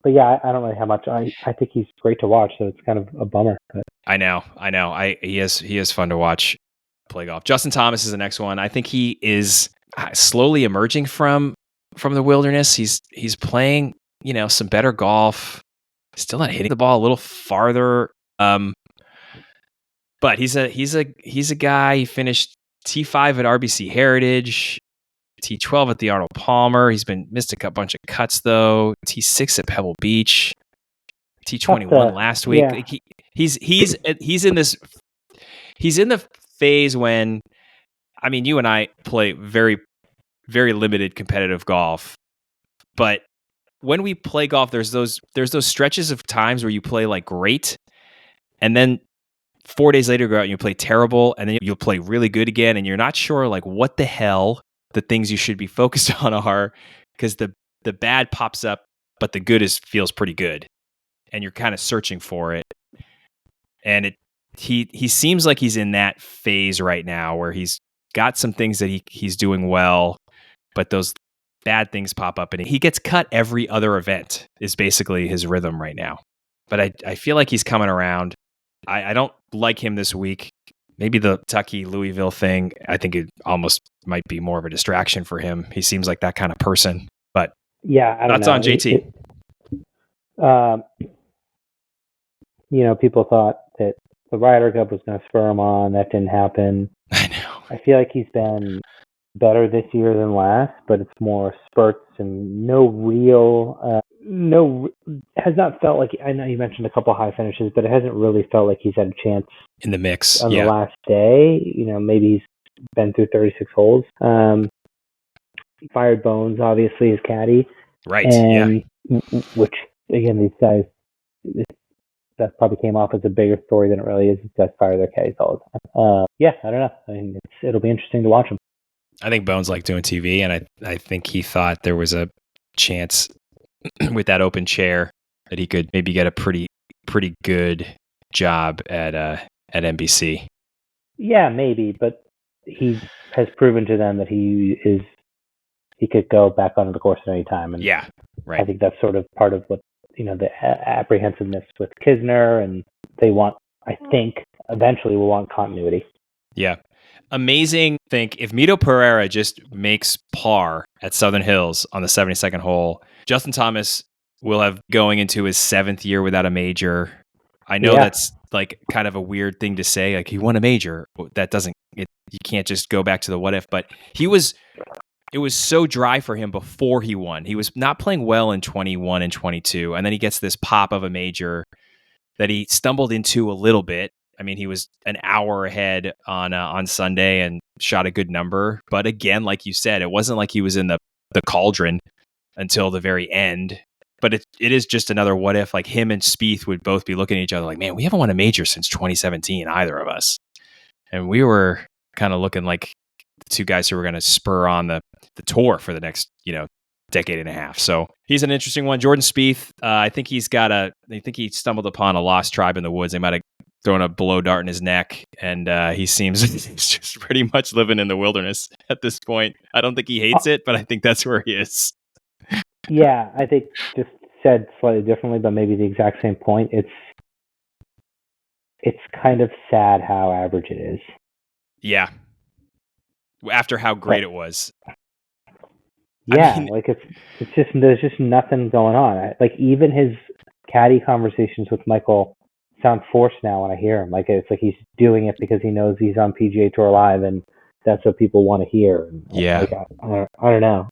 S2: But yeah, I don't really have much. I think he's great to watch, so it's kind of a bummer. But.
S1: I know. He is fun to watch play golf. Justin Thomas is the next one. I think he is slowly emerging from the wilderness. He's playing, some better golf. Still not hitting the ball a little farther. But he's a guy. He finished T5 at RBC Heritage, T12 at the Arnold Palmer. He's missed a bunch of cuts though. T6 at Pebble Beach, T21 last week. Yeah. He's in the phase when, I mean, you and I play very, very limited competitive golf, but when we play golf, there's those stretches of times where you play like great, and then 4 days later you go out and you play terrible, and then you'll play really good again, and you're not sure like what the hell the things you should be focused on are, because the bad pops up, but the good feels pretty good, and you're kind of searching for it. And he seems like he's in that phase right now where he's got some things that he's doing well, but those bad things pop up, and he gets cut every other event is basically his rhythm right now. But I feel like he's coming around. I don't like him this week. Maybe the Kentucky Louisville thing, I think it almost might be more of a distraction for him. He seems like that kind of person. But
S2: yeah, I don't know.
S1: On JT.
S2: People thought that the Ryder Cup was going to spur him on. That didn't happen.
S1: I know.
S2: I feel like he's been better this year than last, but it's more spurts and has not felt like, I know you mentioned a couple high finishes, but it hasn't really felt like he's had a chance
S1: in the mix
S2: on the last day. Maybe he's been through 36 holes. He fired Bones, obviously, his caddy.
S1: Right,
S2: which, again, these guys, that probably came off as a bigger story than it really is. These guys fire their caddies all the time. I don't know. I mean, it'll be interesting to watch them.
S1: I think Bones liked doing TV, and I think he thought there was a chance with that open chair that he could maybe get a pretty good job at NBC.
S2: Yeah, maybe, but he has proven to them that he could go back onto the course at any time. And
S1: yeah, right.
S2: I think that's sort of part of what, the apprehensiveness with Kisner, and they want, I think, eventually will want continuity.
S1: Yeah. Amazing. Think if Mito Pereira just makes par at Southern Hills on the 72nd hole, Justin Thomas will have going into his 7th year without a major. I know that's like kind of a weird thing to say. Like, he won a major. That you can't just go back to the what if, but it was so dry for him before he won. He was not playing well in 21 and 22. And then he gets this pop of a major that he stumbled into a little bit. I mean, he was an hour ahead on Sunday and shot a good number. But again, like you said, it wasn't like he was in the cauldron until the very end. But it is just another what if. Like, him and Spieth would both be looking at each other like, man, we haven't won a major since 2017, either of us. And we were kind of looking like the two guys who were going to spur on the tour for the next, decade and a half. So he's an interesting one. Jordan Spieth, I think he stumbled upon a lost tribe in the woods. They might have thrown a blow dart in his neck, and he seems he's just pretty much living in the wilderness at this point. I don't think he hates it, but I think that's where he is.
S2: Yeah, I think, just said slightly differently, but maybe the exact same point. It's kind of sad how average it is.
S1: Yeah. After how great it was.
S2: Yeah, I mean, like it's just, there's just nothing going on. Like, even his caddy conversations with Michael sound forced now when I hear him. Like, it's like he's doing it because he knows he's on PGA Tour Live and that's what people want to hear. And
S1: yeah.
S2: Like, I don't know.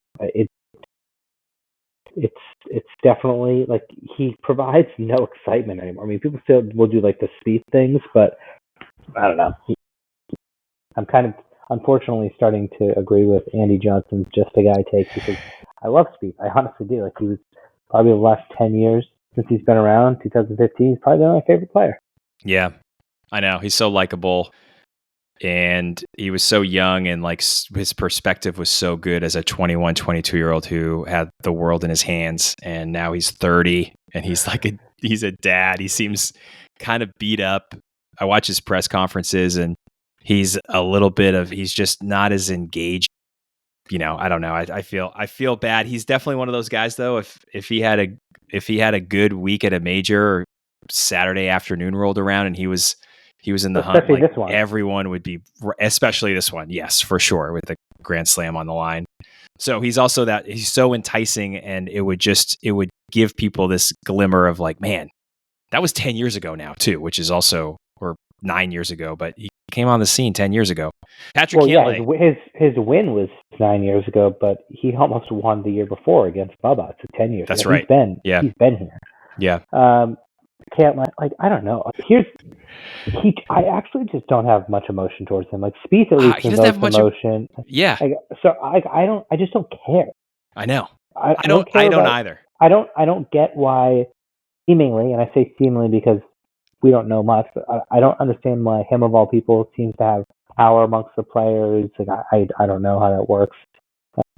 S2: It's definitely, like, he provides no excitement anymore. I mean, people still will do like the Spieth things, but I don't know. I'm kind of, unfortunately, starting to agree with Andy Johnson's just a guy take, because I love Spieth. I honestly do. Like, he was probably the last 10 years since he's been around, 2015. He's probably been my favorite player.
S1: Yeah, I know. He's so likable. And he was so young, and like his perspective was so good as a 21, 22-year-old who had the world in his hands. And now he's 30 and he's a dad. He seems kind of beat up. I watch his press conferences and he's just not as engaged. I don't know. I feel bad. He's definitely one of those guys though. If he had a good week at a major, or Saturday afternoon rolled around and he was in the hunt, like everyone would be, especially this one. Yes, for sure. With the Grand Slam on the line. So he's so enticing, and it would give people this glimmer of like, man, that was 10 years ago now too, which is also, or 9 years ago, but he came on the scene 10 years ago. Patrick Cantlay.
S2: Yeah, his win was 9 years ago, but he almost won the year before against Bubba. It's 10 years.
S1: That's right.
S2: He's been here.
S1: Yeah.
S2: Cantlay, I don't know. I actually just don't have much emotion towards him. Like Spieth at least has much emotion.
S1: Yeah.
S2: I just don't care.
S1: I know. I don't either.
S2: I don't get why seemingly, and I say seemingly because we don't know much, but I don't understand why him of all people seems to have power amongst the players. Like I don't know how that works.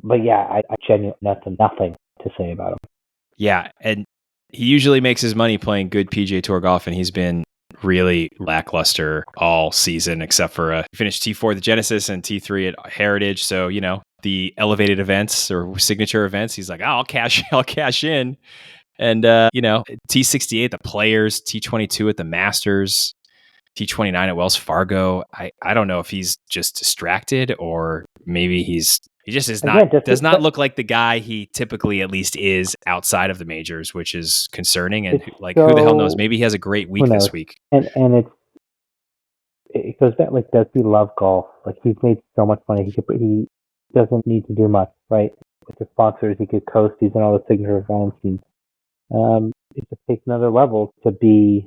S2: But yeah, I genuinely nothing to say about him.
S1: Yeah, and he usually makes his money playing good PGA Tour golf, and he's been really lackluster all season, except for he finished T4 at the Genesis and T3 at Heritage. So, the elevated events or signature events, he's like, I'll cash in. And, T68 at the Players, T22 at the Masters, T29 at Wells Fargo. I don't know if he's just distracted or maybe he just is not, does not look like the guy he typically at least is outside of the majors, which is concerning. And who the hell knows? Maybe he has a great week this week.
S2: And it goes back, like, does he love golf? Like, he's made so much money. He doesn't need to do much, right? With the sponsors, he could coast. He's in all the signature events. And it just takes another level to beat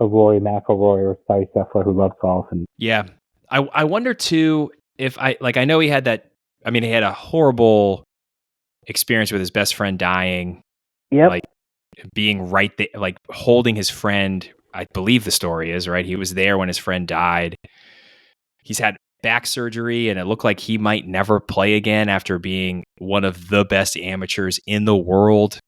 S2: a Rory McIlroy or Scottie Scheffler who loves golf. And
S1: yeah, I wonder too, if I know he had he had a horrible experience with his best friend dying.
S2: Yeah.
S1: Like being right there, like holding his friend. I believe the story is right. He was there when his friend died. He's had back surgery and it looked like he might never play again after being one of the best amateurs in the world.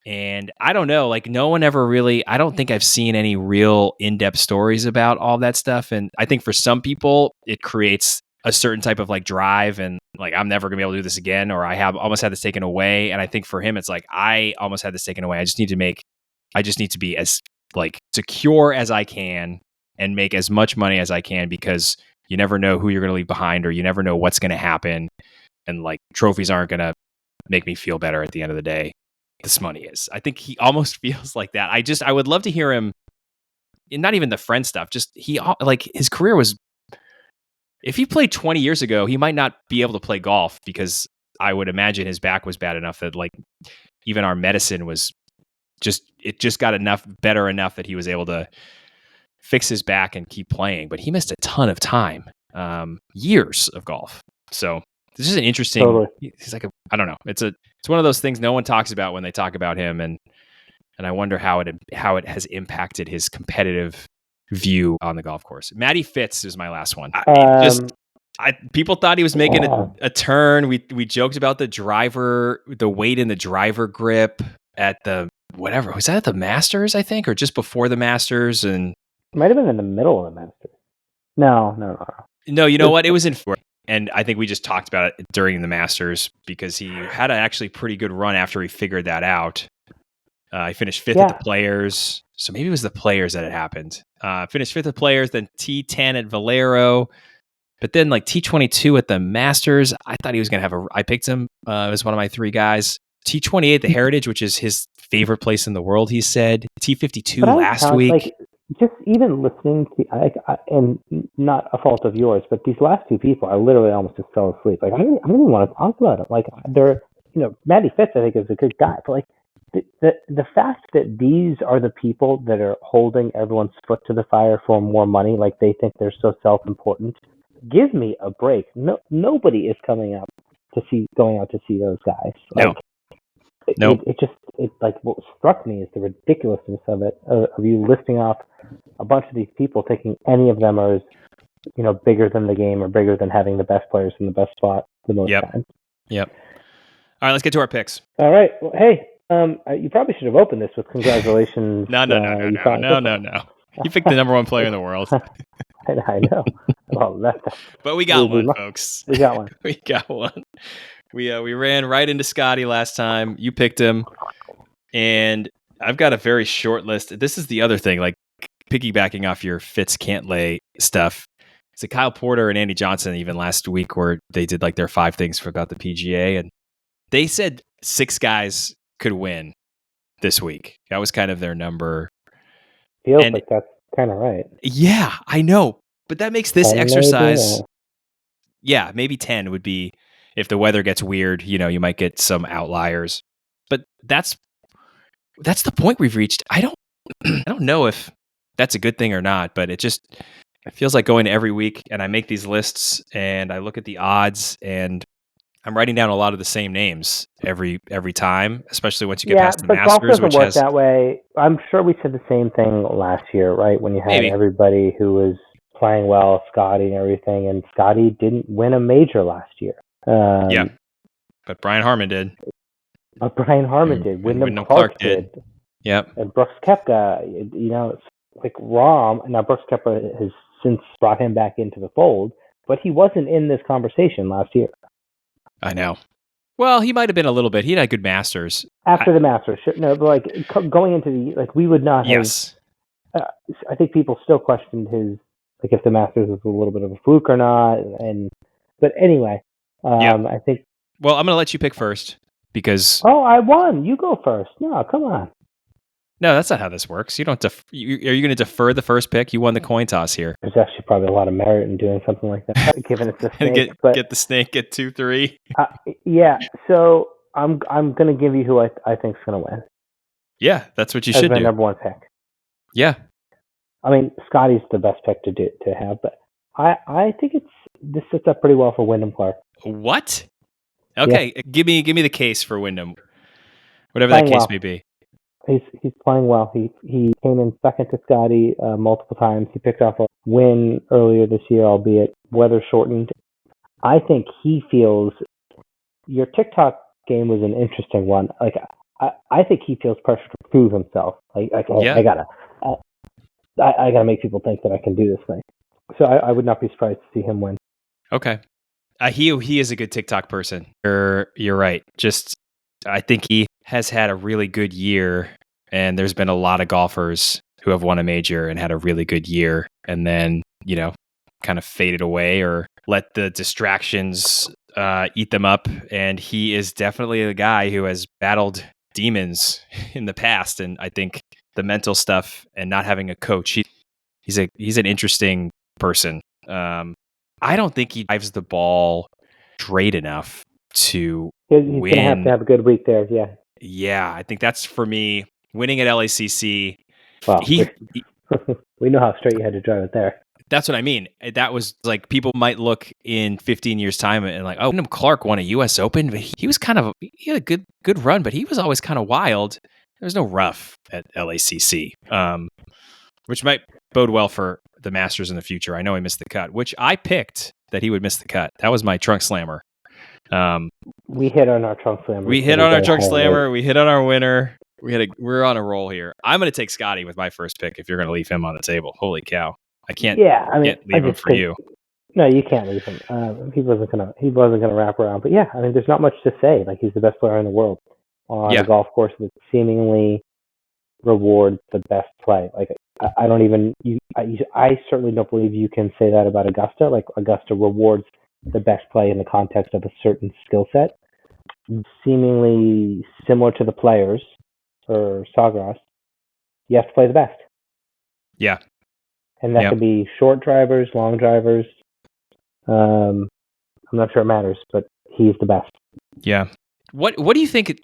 S1: And I don't know, like no one ever really, I don't think I've seen any real in-depth stories about all that stuff. And I think for some people, it creates a certain type of like drive and like, I'm never gonna be able to do this again, or I have almost had this taken away. And I think for him, it's like, I almost had this taken away. I just need to be as like secure as I can and make as much money as I can, because you never know who you're going to leave behind, or you never know what's going to happen. And like trophies aren't going to make me feel better at the end of the day. This money is. I think he almost feels like that. I would love to hear him, not even the friend stuff, just his career was, if he played 20 years ago, he might not be able to play golf, because I would imagine his back was bad enough that like even our medicine was just got better enough that he was able to fix his back and keep playing. But he missed a ton of time, years of golf. So this is an interesting, totally. He's like, I don't know. It's one of those things no one talks about when they talk about him. And I wonder how it has impacted his competitive view on the golf course. Matty Fitz is my last one. People thought he was making a turn. We joked about the weight in the driver grip at the, whatever, was that at the Masters, I think, or just before the Masters? And
S2: it might have been in the middle of the Masters. No,
S1: you know what? It was in, and I think we just talked about it during the Masters, because he had an actually pretty good run after he figured that out. He finished fifth at the Players, so maybe it was the Players that it happened. Finished fifth at Players, then T10 at Valero, but then like T22 at the Masters. I thought he was going to I picked him as one of my three guys. T28 at the Heritage, which is his favorite place in the world, he said. T52 last week.
S2: Like, just even listening to, and not a fault of yours, but these last two people, I literally almost just fell asleep. Like, I don't even want to talk about them. Like, they're, Matty Fitz, I think, is a good guy, but like, the fact that these are the people that are holding everyone's foot to the fire for more money, like they think they're so self-important, give me a break. Nobody is going out to see those guys. Like,
S1: Nope.
S2: It like what struck me is the ridiculousness of it, of you listing off a bunch of these people, thinking any of them are, bigger than the game or bigger than having the best players in the best spot the most time.
S1: Yep. All right, let's get to our picks.
S2: All right. Well, hey, you probably should have opened this with congratulations.
S1: No. You picked the number one player in the world.
S2: I know. Well,
S1: but we got one, folks.
S2: We got one.
S1: We got one. We ran right into Scottie last time. You picked him, and I've got a very short list. This is the other thing, like piggybacking off your Fitz can't lay stuff. So Kyle Porter and Andy Johnson, even last week, where they did like their 5 things about the PGA, and they said 6 guys could win this week. That was kind of their number.
S2: Feels like that's kind of right.
S1: Yeah, I know. But that makes this exercise... Yeah, maybe 10 would be, if the weather gets weird, you might get some outliers. But that's the point we've reached. I don't know if that's a good thing or not, but it feels like going every week, and I make these lists and I look at the odds, and I'm writing down a lot of the same names every time, especially once you get past the Masters.
S2: Golf doesn't work that way. I'm sure we said the same thing last year, right? When you had everybody who was playing well, Scottie and everything, and Scottie didn't win a major last year.
S1: But Brian Harmon did.
S2: Brian Harmon did. Wyndham Clark did.
S1: Yep.
S2: And Brooks Koepka, it's like Rahm. Now Brooks Koepka has since brought him back into the fold, but he wasn't in this conversation last year.
S1: I know. Well, he might have been a little bit. He had good Masters.
S2: After the Masters. No, but like going into we would not have...
S1: Yes.
S2: I think people still questioned his... Like if the Masters was a little bit of a fluke or not, but anyway, I think.
S1: Well, I'm going to let you pick first because.
S2: Oh, I won. You go first. No, come on.
S1: No, that's not how this works. You don't. Are you going to defer the first pick? You won the coin toss here.
S2: There's actually probably a lot of merit in doing something like that, given it's the snake.
S1: Get the snake at 2-3.
S2: Yeah. So I'm going to give you who I think is going to win.
S1: Yeah, that's what you should do.
S2: As my number one pick.
S1: Yeah.
S2: I mean, Scottie's the best pick to have, but I think this sets up pretty well for Wyndham Clark.
S1: What? Okay, yeah. Give me the case for Wyndham, whatever that case may be.
S2: He's playing well. He came in second to Scottie multiple times. He picked off a win earlier this year, albeit weather shortened. I think he feels your TikTok game was an interesting one. Like I think he feels pressure to prove himself. I gotta make people think that I can do this thing. So I would not be surprised to see him win.
S1: Okay. He is a good TikTok person. You're right. I think he has had a really good year, and there's been a lot of golfers who have won a major and had a really good year, and then, kind of faded away or let the distractions eat them up. And he is definitely a guy who has battled demons in the past, and I think the mental stuff and not having a coach, he's an interesting person. I don't think he drives the ball straight enough to win.
S2: He's going to have a good week there, yeah.
S1: Yeah, I think that's, for me, winning at LACC.
S2: Well, we know how straight you had to drive it there.
S1: That's what I mean. That was like, people might look in 15 years' time and like, oh, Wyndham Clark won a U.S. Open, but he was he had a good run, but he was always kind of wild. There was no rough at LACC, which might bode well for the Masters in the future. I know he missed the cut, which I picked that he would miss the cut. That was my trunk slammer.
S2: We hit on our trunk slammer.
S1: We hit on our trunk slammer. We hit on our winner. We're on a roll here. I'm going to take Scottie with my first pick if you're going to leave him on the table. Holy cow. I can't leave him for you.
S2: No, you can't leave him. He wasn't gonna wrap around. But yeah, I mean, there's not much to say. Like, he's the best player in the world on a golf course that seemingly rewards the best play. Like, I certainly don't believe you can say that about Augusta. Like, Augusta rewards the best play in the context of a certain skill set. Seemingly similar to the players or Sawgrass, you have to play the best.
S1: Yeah.
S2: And that could be short drivers, long drivers. I'm not sure it matters, but he's the best.
S1: Yeah. What do you think?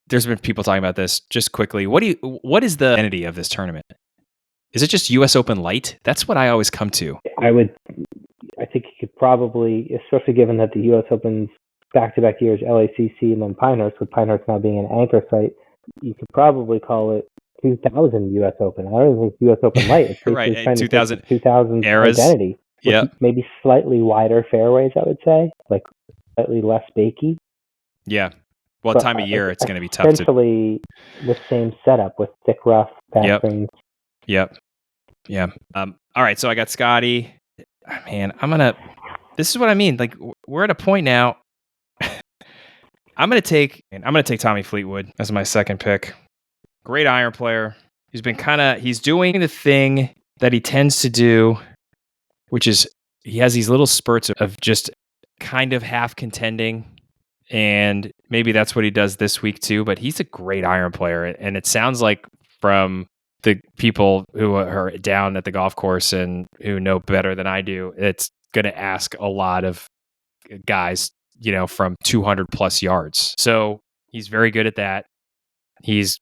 S1: There's been people talking about this just quickly. What is the identity of this tournament? Is it just U.S. Open light? That's what I always come to.
S2: I think you could probably, especially given that the U.S. Open's back-to-back years LACC and then Pinehurst, with Pinehurst now being an anchor site, you could probably call it 2000 U.S. Open. I don't even think U.S. Open light. It's basically
S1: Right,
S2: trying
S1: 2000
S2: to take the 2000
S1: eras.
S2: identity with
S1: Yep.
S2: maybe slightly wider fairways, I would say, like slightly less bakey.
S1: Yeah. Well,
S2: But
S1: time of year, it's going to be tough to.
S2: Essentially, the same setup with thick rough backspins.
S1: Yep. Yeah. All right. So I got Scottie. Man, this is what I mean. Like, we're at a point now. I'm gonna take Tommy Fleetwood as my second pick. Great iron player. He's doing the thing that he tends to do, which is he has these little spurts of just kind of half contending, and maybe that's what he does this week too. But he's a great iron player, and it sounds like from the people who are down at the golf course and who know better than I do, it's going to ask a lot of guys, from 200 plus yards. So he's very good at that. He's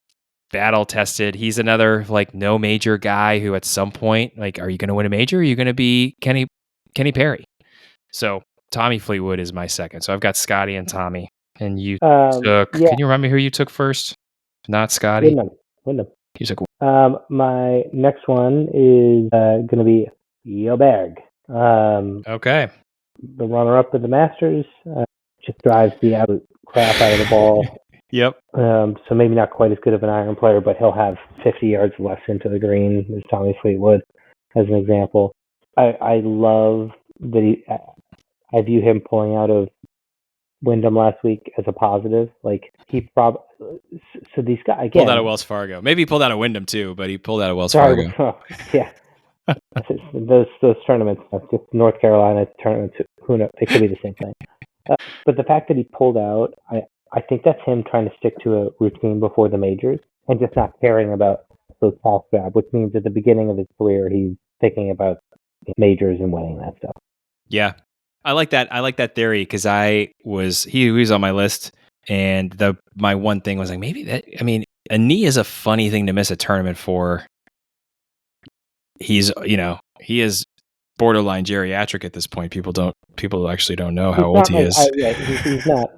S1: battle tested. He's another like no major guy who at some point, like, are you going to win a major? Or are you going to be Kenny Perry? So Tommy Fleetwood is my second. So I've got Scottie and Tommy. And you took, can you remind me who you took first? Not Scottie?
S2: Wyndham.
S1: You took.
S2: My next one is going to be Joberg.
S1: Okay.
S2: The runner-up at the Masters, just drives the absolute crap out of the ball.
S1: Yep.
S2: So maybe not quite as good of an iron player, but he'll have 50 yards less into the green as Tommy Fleetwood, as an example. I love that I view him pulling out of Wyndham last week as a positive. Like, he probably... So these guys, again...
S1: Pulled out of Wells Fargo. Maybe he pulled out of Wyndham, too, but he pulled out of Wells Fargo.
S2: Yeah. those tournaments, just North Carolina tournaments, who knows? They could be the same thing. But the fact that he pulled out, I think that's him trying to stick to a routine before the majors and just not caring about those past grab, which means at the beginning of his career, he's thinking about majors and winning that stuff.
S1: Yeah. I like that theory because he was on my list, and my one thing was like, a knee is a funny thing to miss a tournament for. He is borderline geriatric at this point. People actually don't know how old he is.
S2: He's not,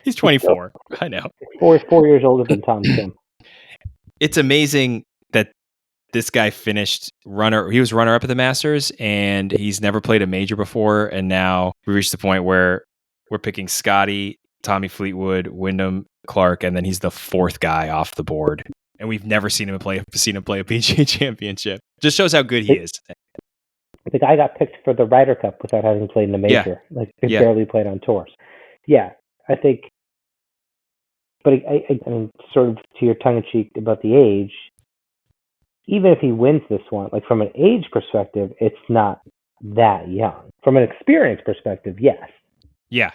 S1: he's 24. I know.
S2: 4 years older than Tom Kim.
S1: It's amazing that this guy finished he was runner up at the Masters, and he's never played a major before. And now we reached the point where we're picking Scottie, Tommy Fleetwood, Wyndham Clark, and then he's the fourth guy off the board. And we've never seen him play a PGA Championship. Just shows how good he is.
S2: The guy got picked for the Ryder Cup without having played in a major. Yeah. Like, he barely played on tours. Yeah, I think. But I mean, sort of to your tongue-in-cheek about the age, even if he wins this one, like from an age perspective, it's not that young. From an experience perspective, yes.
S1: Yeah.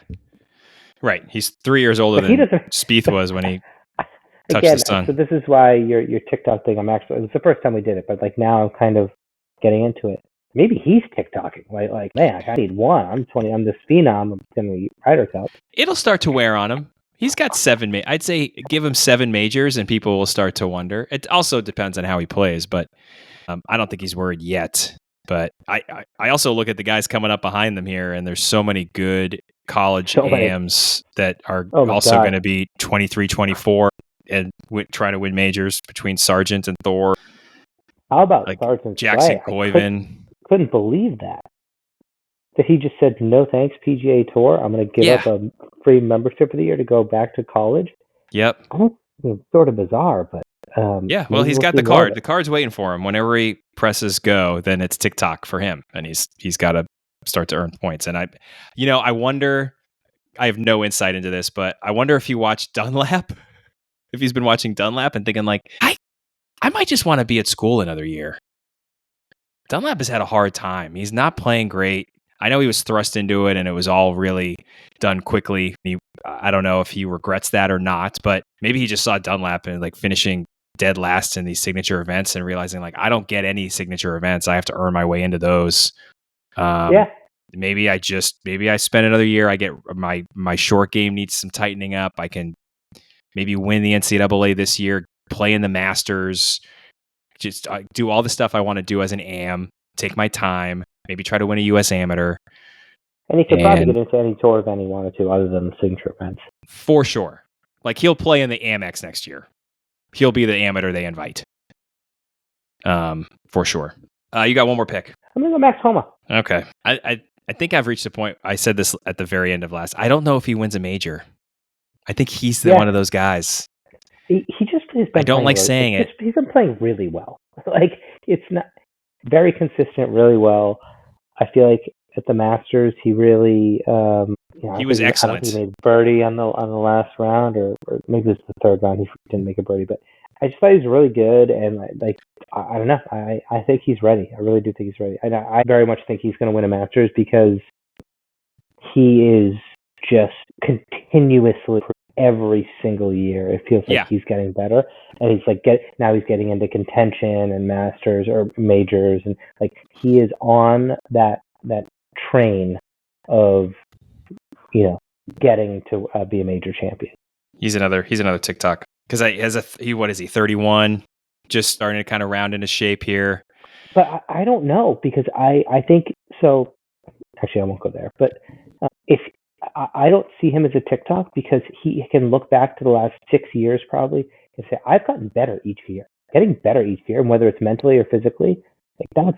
S1: Right. He's 3 years older than Spieth was when he touched the sun.
S2: So this is why your TikTok thing, it was the first time we did it, but like now I'm kind of getting into it. Maybe he's TikToking. Like, man, I need one. I'm 20. I'm this phenom. I'm going to Ryder Cup.
S1: It'll start to wear on him. He's got 7. I'd say give him 7 majors, and people will start to wonder. It also depends on how he plays, but I don't think he's worried yet. But I also look at the guys coming up behind them here, and there's so many good college AMs that are also going to be 23, 24, and trying to win majors between Sargent and Thor.
S2: How about
S1: like
S2: Sargent's
S1: Jackson Coyven?
S2: Couldn't believe that he just said no thanks PGA Tour. I'm going to give up a free membership for the year to go back to college.
S1: Yep.
S2: Sort of bizarre, but
S1: well, he's got the card. The card's waiting for him. Whenever he presses go, then it's TikTok for him, and he's got to start to earn points. And I wonder. I have no insight into this, but I wonder if he watched Dunlap. If he's been watching Dunlap and thinking like, I might just want to be at school another year. Dunlap has had a hard time. He's not playing great. I know he was thrust into it and it was all really done quickly. I don't know if he regrets that or not, but maybe he just saw Dunlap and like finishing dead last in these signature events and realizing like, I don't get any signature events. I have to earn my way into those. Maybe I spend another year. I get my short game needs some tightening up. I can maybe win the NCAA this year, play in the Masters, just do all the stuff I want to do as an AM, take my time, maybe try to win a U.S. Amateur.
S2: And he could probably get into any tour event he wanted to, other than the signature events.
S1: For sure. Like, he'll play in the Amex next year. He'll be the amateur they invite. For sure. You got one more pick.
S2: I'm going to go Max Homa.
S1: Okay. I think I've reached the point. I said this at the very end of last. I don't know if he wins a major. I think he's one of those guys.
S2: He just has been.
S1: I don't like saying it.
S2: He's been playing really well. Like, it's not very consistent, really well. I feel like at the Masters, he really,
S1: he was excellent.
S2: I don't think he made birdie on the last round, or maybe it was the third round. He didn't make a birdie, but I just thought he was really good. And like, I don't know. I think he's ready. I really do think he's ready. I very much think he's going to win a Masters because he is just continuously, every single year, it feels like he's getting better, and he's like now he's getting into contention and Masters or majors, and like he is on that train of getting to be a major champion. He's
S1: another TikTok because what is he 31, just starting to kind of round into shape here.
S2: But I don't know, because I think so. Actually, I won't go there. But if I don't see him as a TikTok, because he can look back to the last 6 years probably and say, I've gotten better each year. Getting better each year, and whether it's mentally or physically, that's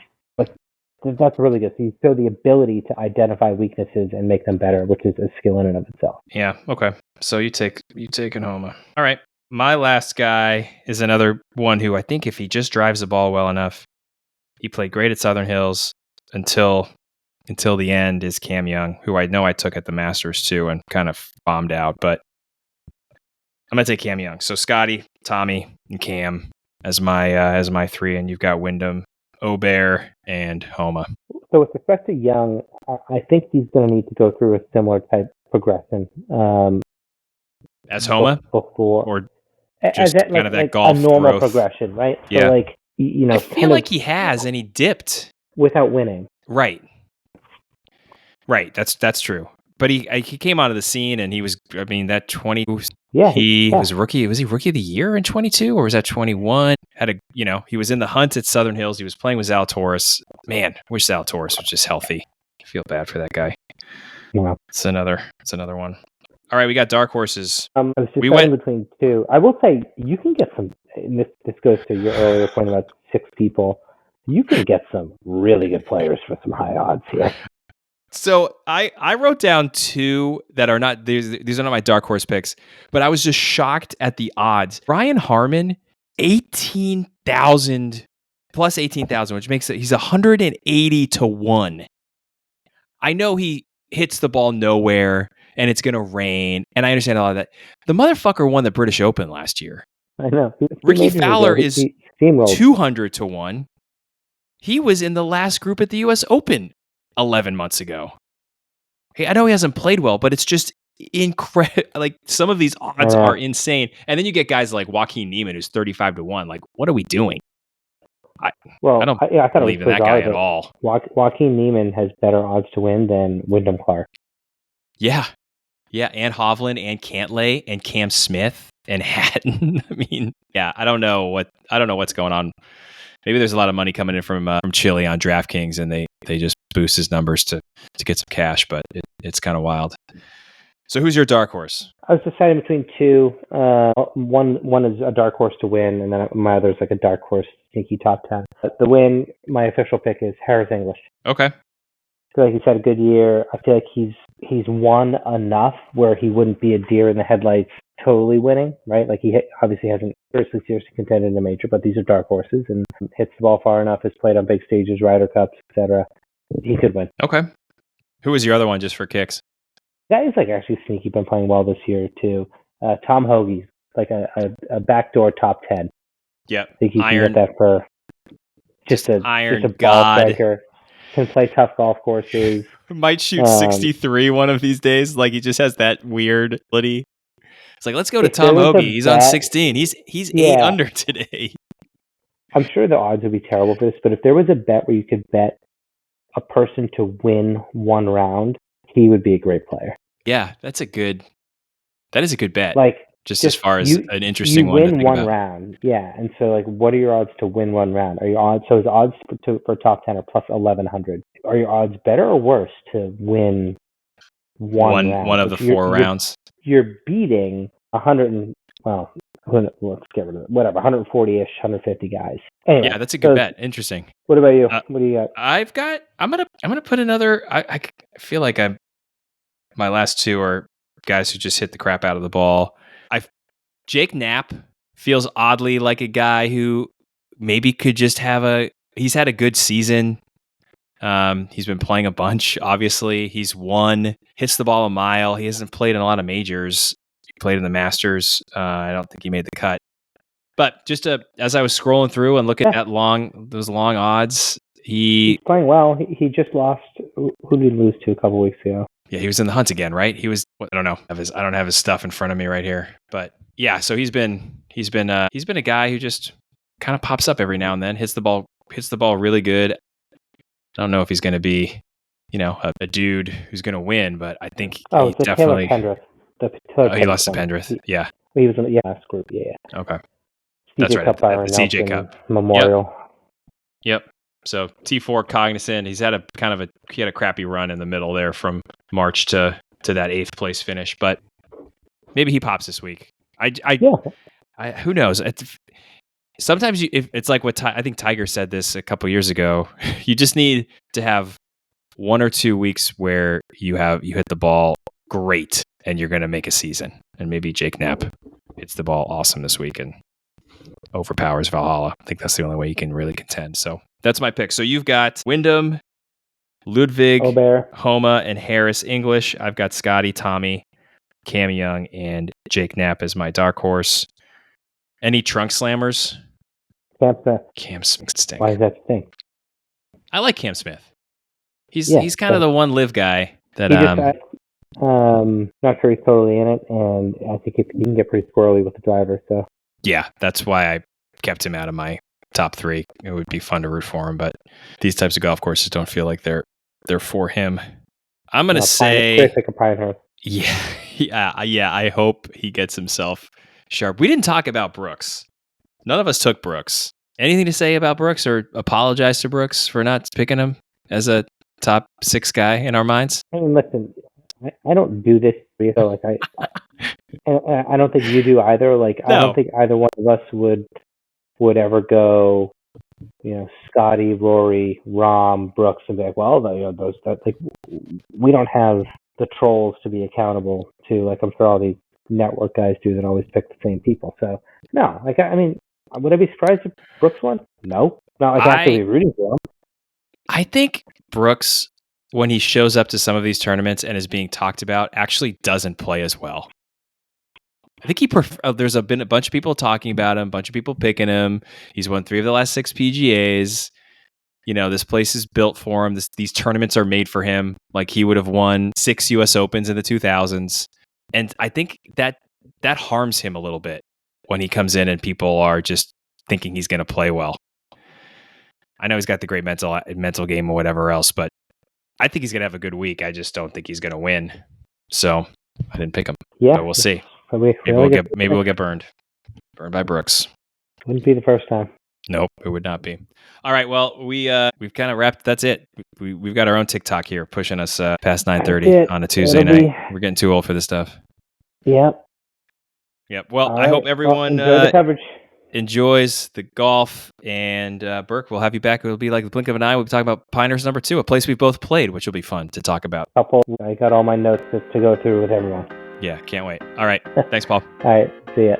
S2: really good. So you show the ability to identify weaknesses and make them better, which is a skill in and of itself.
S1: Yeah. Okay. So you take Homa. All right. My last guy is another one who I think if he just drives the ball well enough, he played great at Southern Hills until the end, is Cam Young, who I know I took at the Masters too and kind of bombed out, but I'm going to take Cam Young. So Scottie, Tommy, and Cam as my three, and you've got Wyndham, Obear, and Homa.
S2: So with respect to Young, I think he's going to need to go through a similar type progression.
S1: As Homa?
S2: Before.
S1: Or just kind of that golf
S2: a normal
S1: growth
S2: progression, right? So
S1: yeah.
S2: I
S1: feel like he has, and he dipped.
S2: Without winning.
S1: Right. That's true. But he came onto the scene, and he was, that 20.
S2: Yeah.
S1: He was rookie. Was he rookie of the year in 22, or was that 21? He was in the hunt at Southern Hills. He was playing with Zalatoris. Man, wish Zalatoris was just healthy. I feel bad for that guy.
S2: Yeah.
S1: It's another one. All right, we got dark horses.
S2: I was just went between two. I will say you can get some. And this goes to your earlier point about 6 people. You can get some really good players for some high odds here.
S1: So I wrote down 2 that are not these are not my dark horse picks, but I was just shocked at the odds. Brian Harman, 18,000 plus 18,000, which makes it he's 180 to 1. I know he hits the ball nowhere and it's gonna rain, and I understand all of that. The motherfucker won the British Open last year.
S2: I know.
S1: Ricky Fowler is 200 to 1. He was in the last group at the U.S. Open 11 months ago. Hey, I know he hasn't played well, but it's just incredible. Like, some of these odds are insane. And then you get guys like Joaquin Niemann, who's 35 to 1. Like, what are we doing? I don't believe in that guy at all.
S2: Joaquin Niemann has better odds to win than Wyndham Clark.
S1: Yeah. Yeah, and Hovland and Cantlay and Cam Smith and Hatton. I don't know what's going on. Maybe there's a lot of money coming in from Chile on DraftKings, and they just boost his numbers to get some cash, but it's kind of wild. So who's your dark horse?
S2: I was deciding between 2. One is a dark horse to win, and then my other is like a dark horse sneaky top 10. But the win, my official pick is Harris English.
S1: Okay.
S2: I feel like he's had a good year. I feel like he's won enough where he wouldn't be a deer in the headlights totally winning, right? Like, he obviously hasn't seriously contended in a major, but these are dark horses, and hits the ball far enough, has played on big stages, Ryder Cups, etc. He could win.
S1: Okay. Who was your other one, just for kicks?
S2: That is actually sneaky, been playing well this year too. Tom Hoagie, like a backdoor top 10.
S1: Yeah.
S2: I think he can get that for just a ball striker. Can play tough golf courses.
S1: Might shoot 63 one of these days. Like, he just has that weird ability. It's like, let's go to Tom Hoagie. He's on 16. He's 8 under today.
S2: I'm sure the odds would be terrible for this, but if there was a bet where you could bet a person to win one round, he would be a great player.
S1: Yeah, that is a good bet.
S2: Like,
S1: just as far as an interesting one to think
S2: win one
S1: about.
S2: round, yeah. And so, like, what are your odds to win one round? His odds for top 10 are plus 1,100. Are your odds better or worse to win one round.
S1: One of the 4 rounds.
S2: You're beating 100 and, well, let's get rid of it. Whatever, 140-ish, 150 guys. Anyway,
S1: yeah, that's a good bet. Interesting.
S2: What about you? What do you got?
S1: I'm gonna put another. I feel like my last 2 are guys who just hit the crap out of the ball. Jake Knapp feels oddly like a guy who maybe could just he's had a good season. He's been playing a bunch, obviously. He's hits the ball a mile. He hasn't played in a lot of majors. He played in the Masters. I don't think he made the cut. But just as I was scrolling through and looking at those long odds, he's playing
S2: well. He just lost. Who did he lose to a couple weeks ago?
S1: Yeah, he was in the hunt again, right? He was. I don't know. I don't have his stuff in front of me right here, but yeah. So he's been a guy who just kind of pops up every now and then, hits the ball really good. I don't know if he's going to be, a dude who's going to win, but I think he definitely. He lost to Pendrith. Yeah.
S2: He was in the last group. Yeah.
S1: Okay.
S2: That's right. Cup,
S1: the CJ Cup
S2: Memorial.
S1: Yep. So T4 Cognizant, he had a crappy run in the middle there from March to that 8th place finish, but maybe he pops this week. Who knows? Sometimes it's like what I think Tiger said this a couple years ago. You just need to have 1 or 2 weeks where you hit the ball great and you're going to make a season. And maybe Jake Knapp hits the ball awesome this week and overpowers Valhalla. I think that's the only way you can really contend. So that's my pick. So you've got Wyndham, Ludwig,
S2: Aubert,
S1: Homa, and Harris English. I've got Scottie, Tommy, Cam Young, and Jake Knapp as my dark horse. Any trunk slammers?
S2: Cam
S1: Smith stink.
S2: Why does that stink?
S1: I like Cam Smith. He's kind of the one live guy that
S2: not sure he's totally in it, and I think he can get pretty squirrely with the driver. So
S1: yeah, that's why I kept him out of my top 3. It would be fun to root for him, but these types of golf courses don't feel like they're for him. I'm gonna say, yeah. I hope he gets himself sharp. We didn't talk about Brooks. None of us took Brooks. Anything to say about Brooks or apologize to Brooks for not picking him as a top 6 guy in our minds?
S2: I mean, listen, I don't do this for you. So I don't think you do either. Like, no. I don't think either one of us would ever go, Scottie, Rory, Rahm, Brooks, and be like, well, we don't have the trolls to be accountable to. Like, I'm sure all these network guys do that always pick the same people. So no, would I be surprised if Brooks won? No, not like actively rooting for him.
S1: I think Brooks, when he shows up to some of these tournaments and is being talked about, actually doesn't play as well. I think there's been a bunch of people talking about him, a bunch of people picking him. He's won 3 of the last 6 PGAs. This place is built for him. These tournaments are made for him. Like, he would have won 6 U.S. Opens in the 2000s. And I think that harms him a little bit when he comes in and people are just thinking he's going to play well. I know he's got the great mental game or whatever else, but I think he's going to have a good week. I just don't think he's going to win. So I didn't pick him. Yeah, but we'll see. Maybe we'll get burned by Brooks.
S2: Wouldn't be the first time.
S1: Nope, it would not be. All right, well, we've kind of wrapped. That's it. We've got our own TikTok here pushing us past 9:30 on a Tuesday night. We're getting too old for this stuff.
S2: Yep.
S1: Well, I hope everyone enjoys the golf, and Burke, we'll have you back. It'll be like the blink of an eye. We'll be talking about Pinehurst number 2, a place we've both played, which will be fun to talk about.
S2: I got all my notes to go through with everyone.
S1: Yeah, can't wait. All right. Thanks, Paul.
S2: All right. See ya.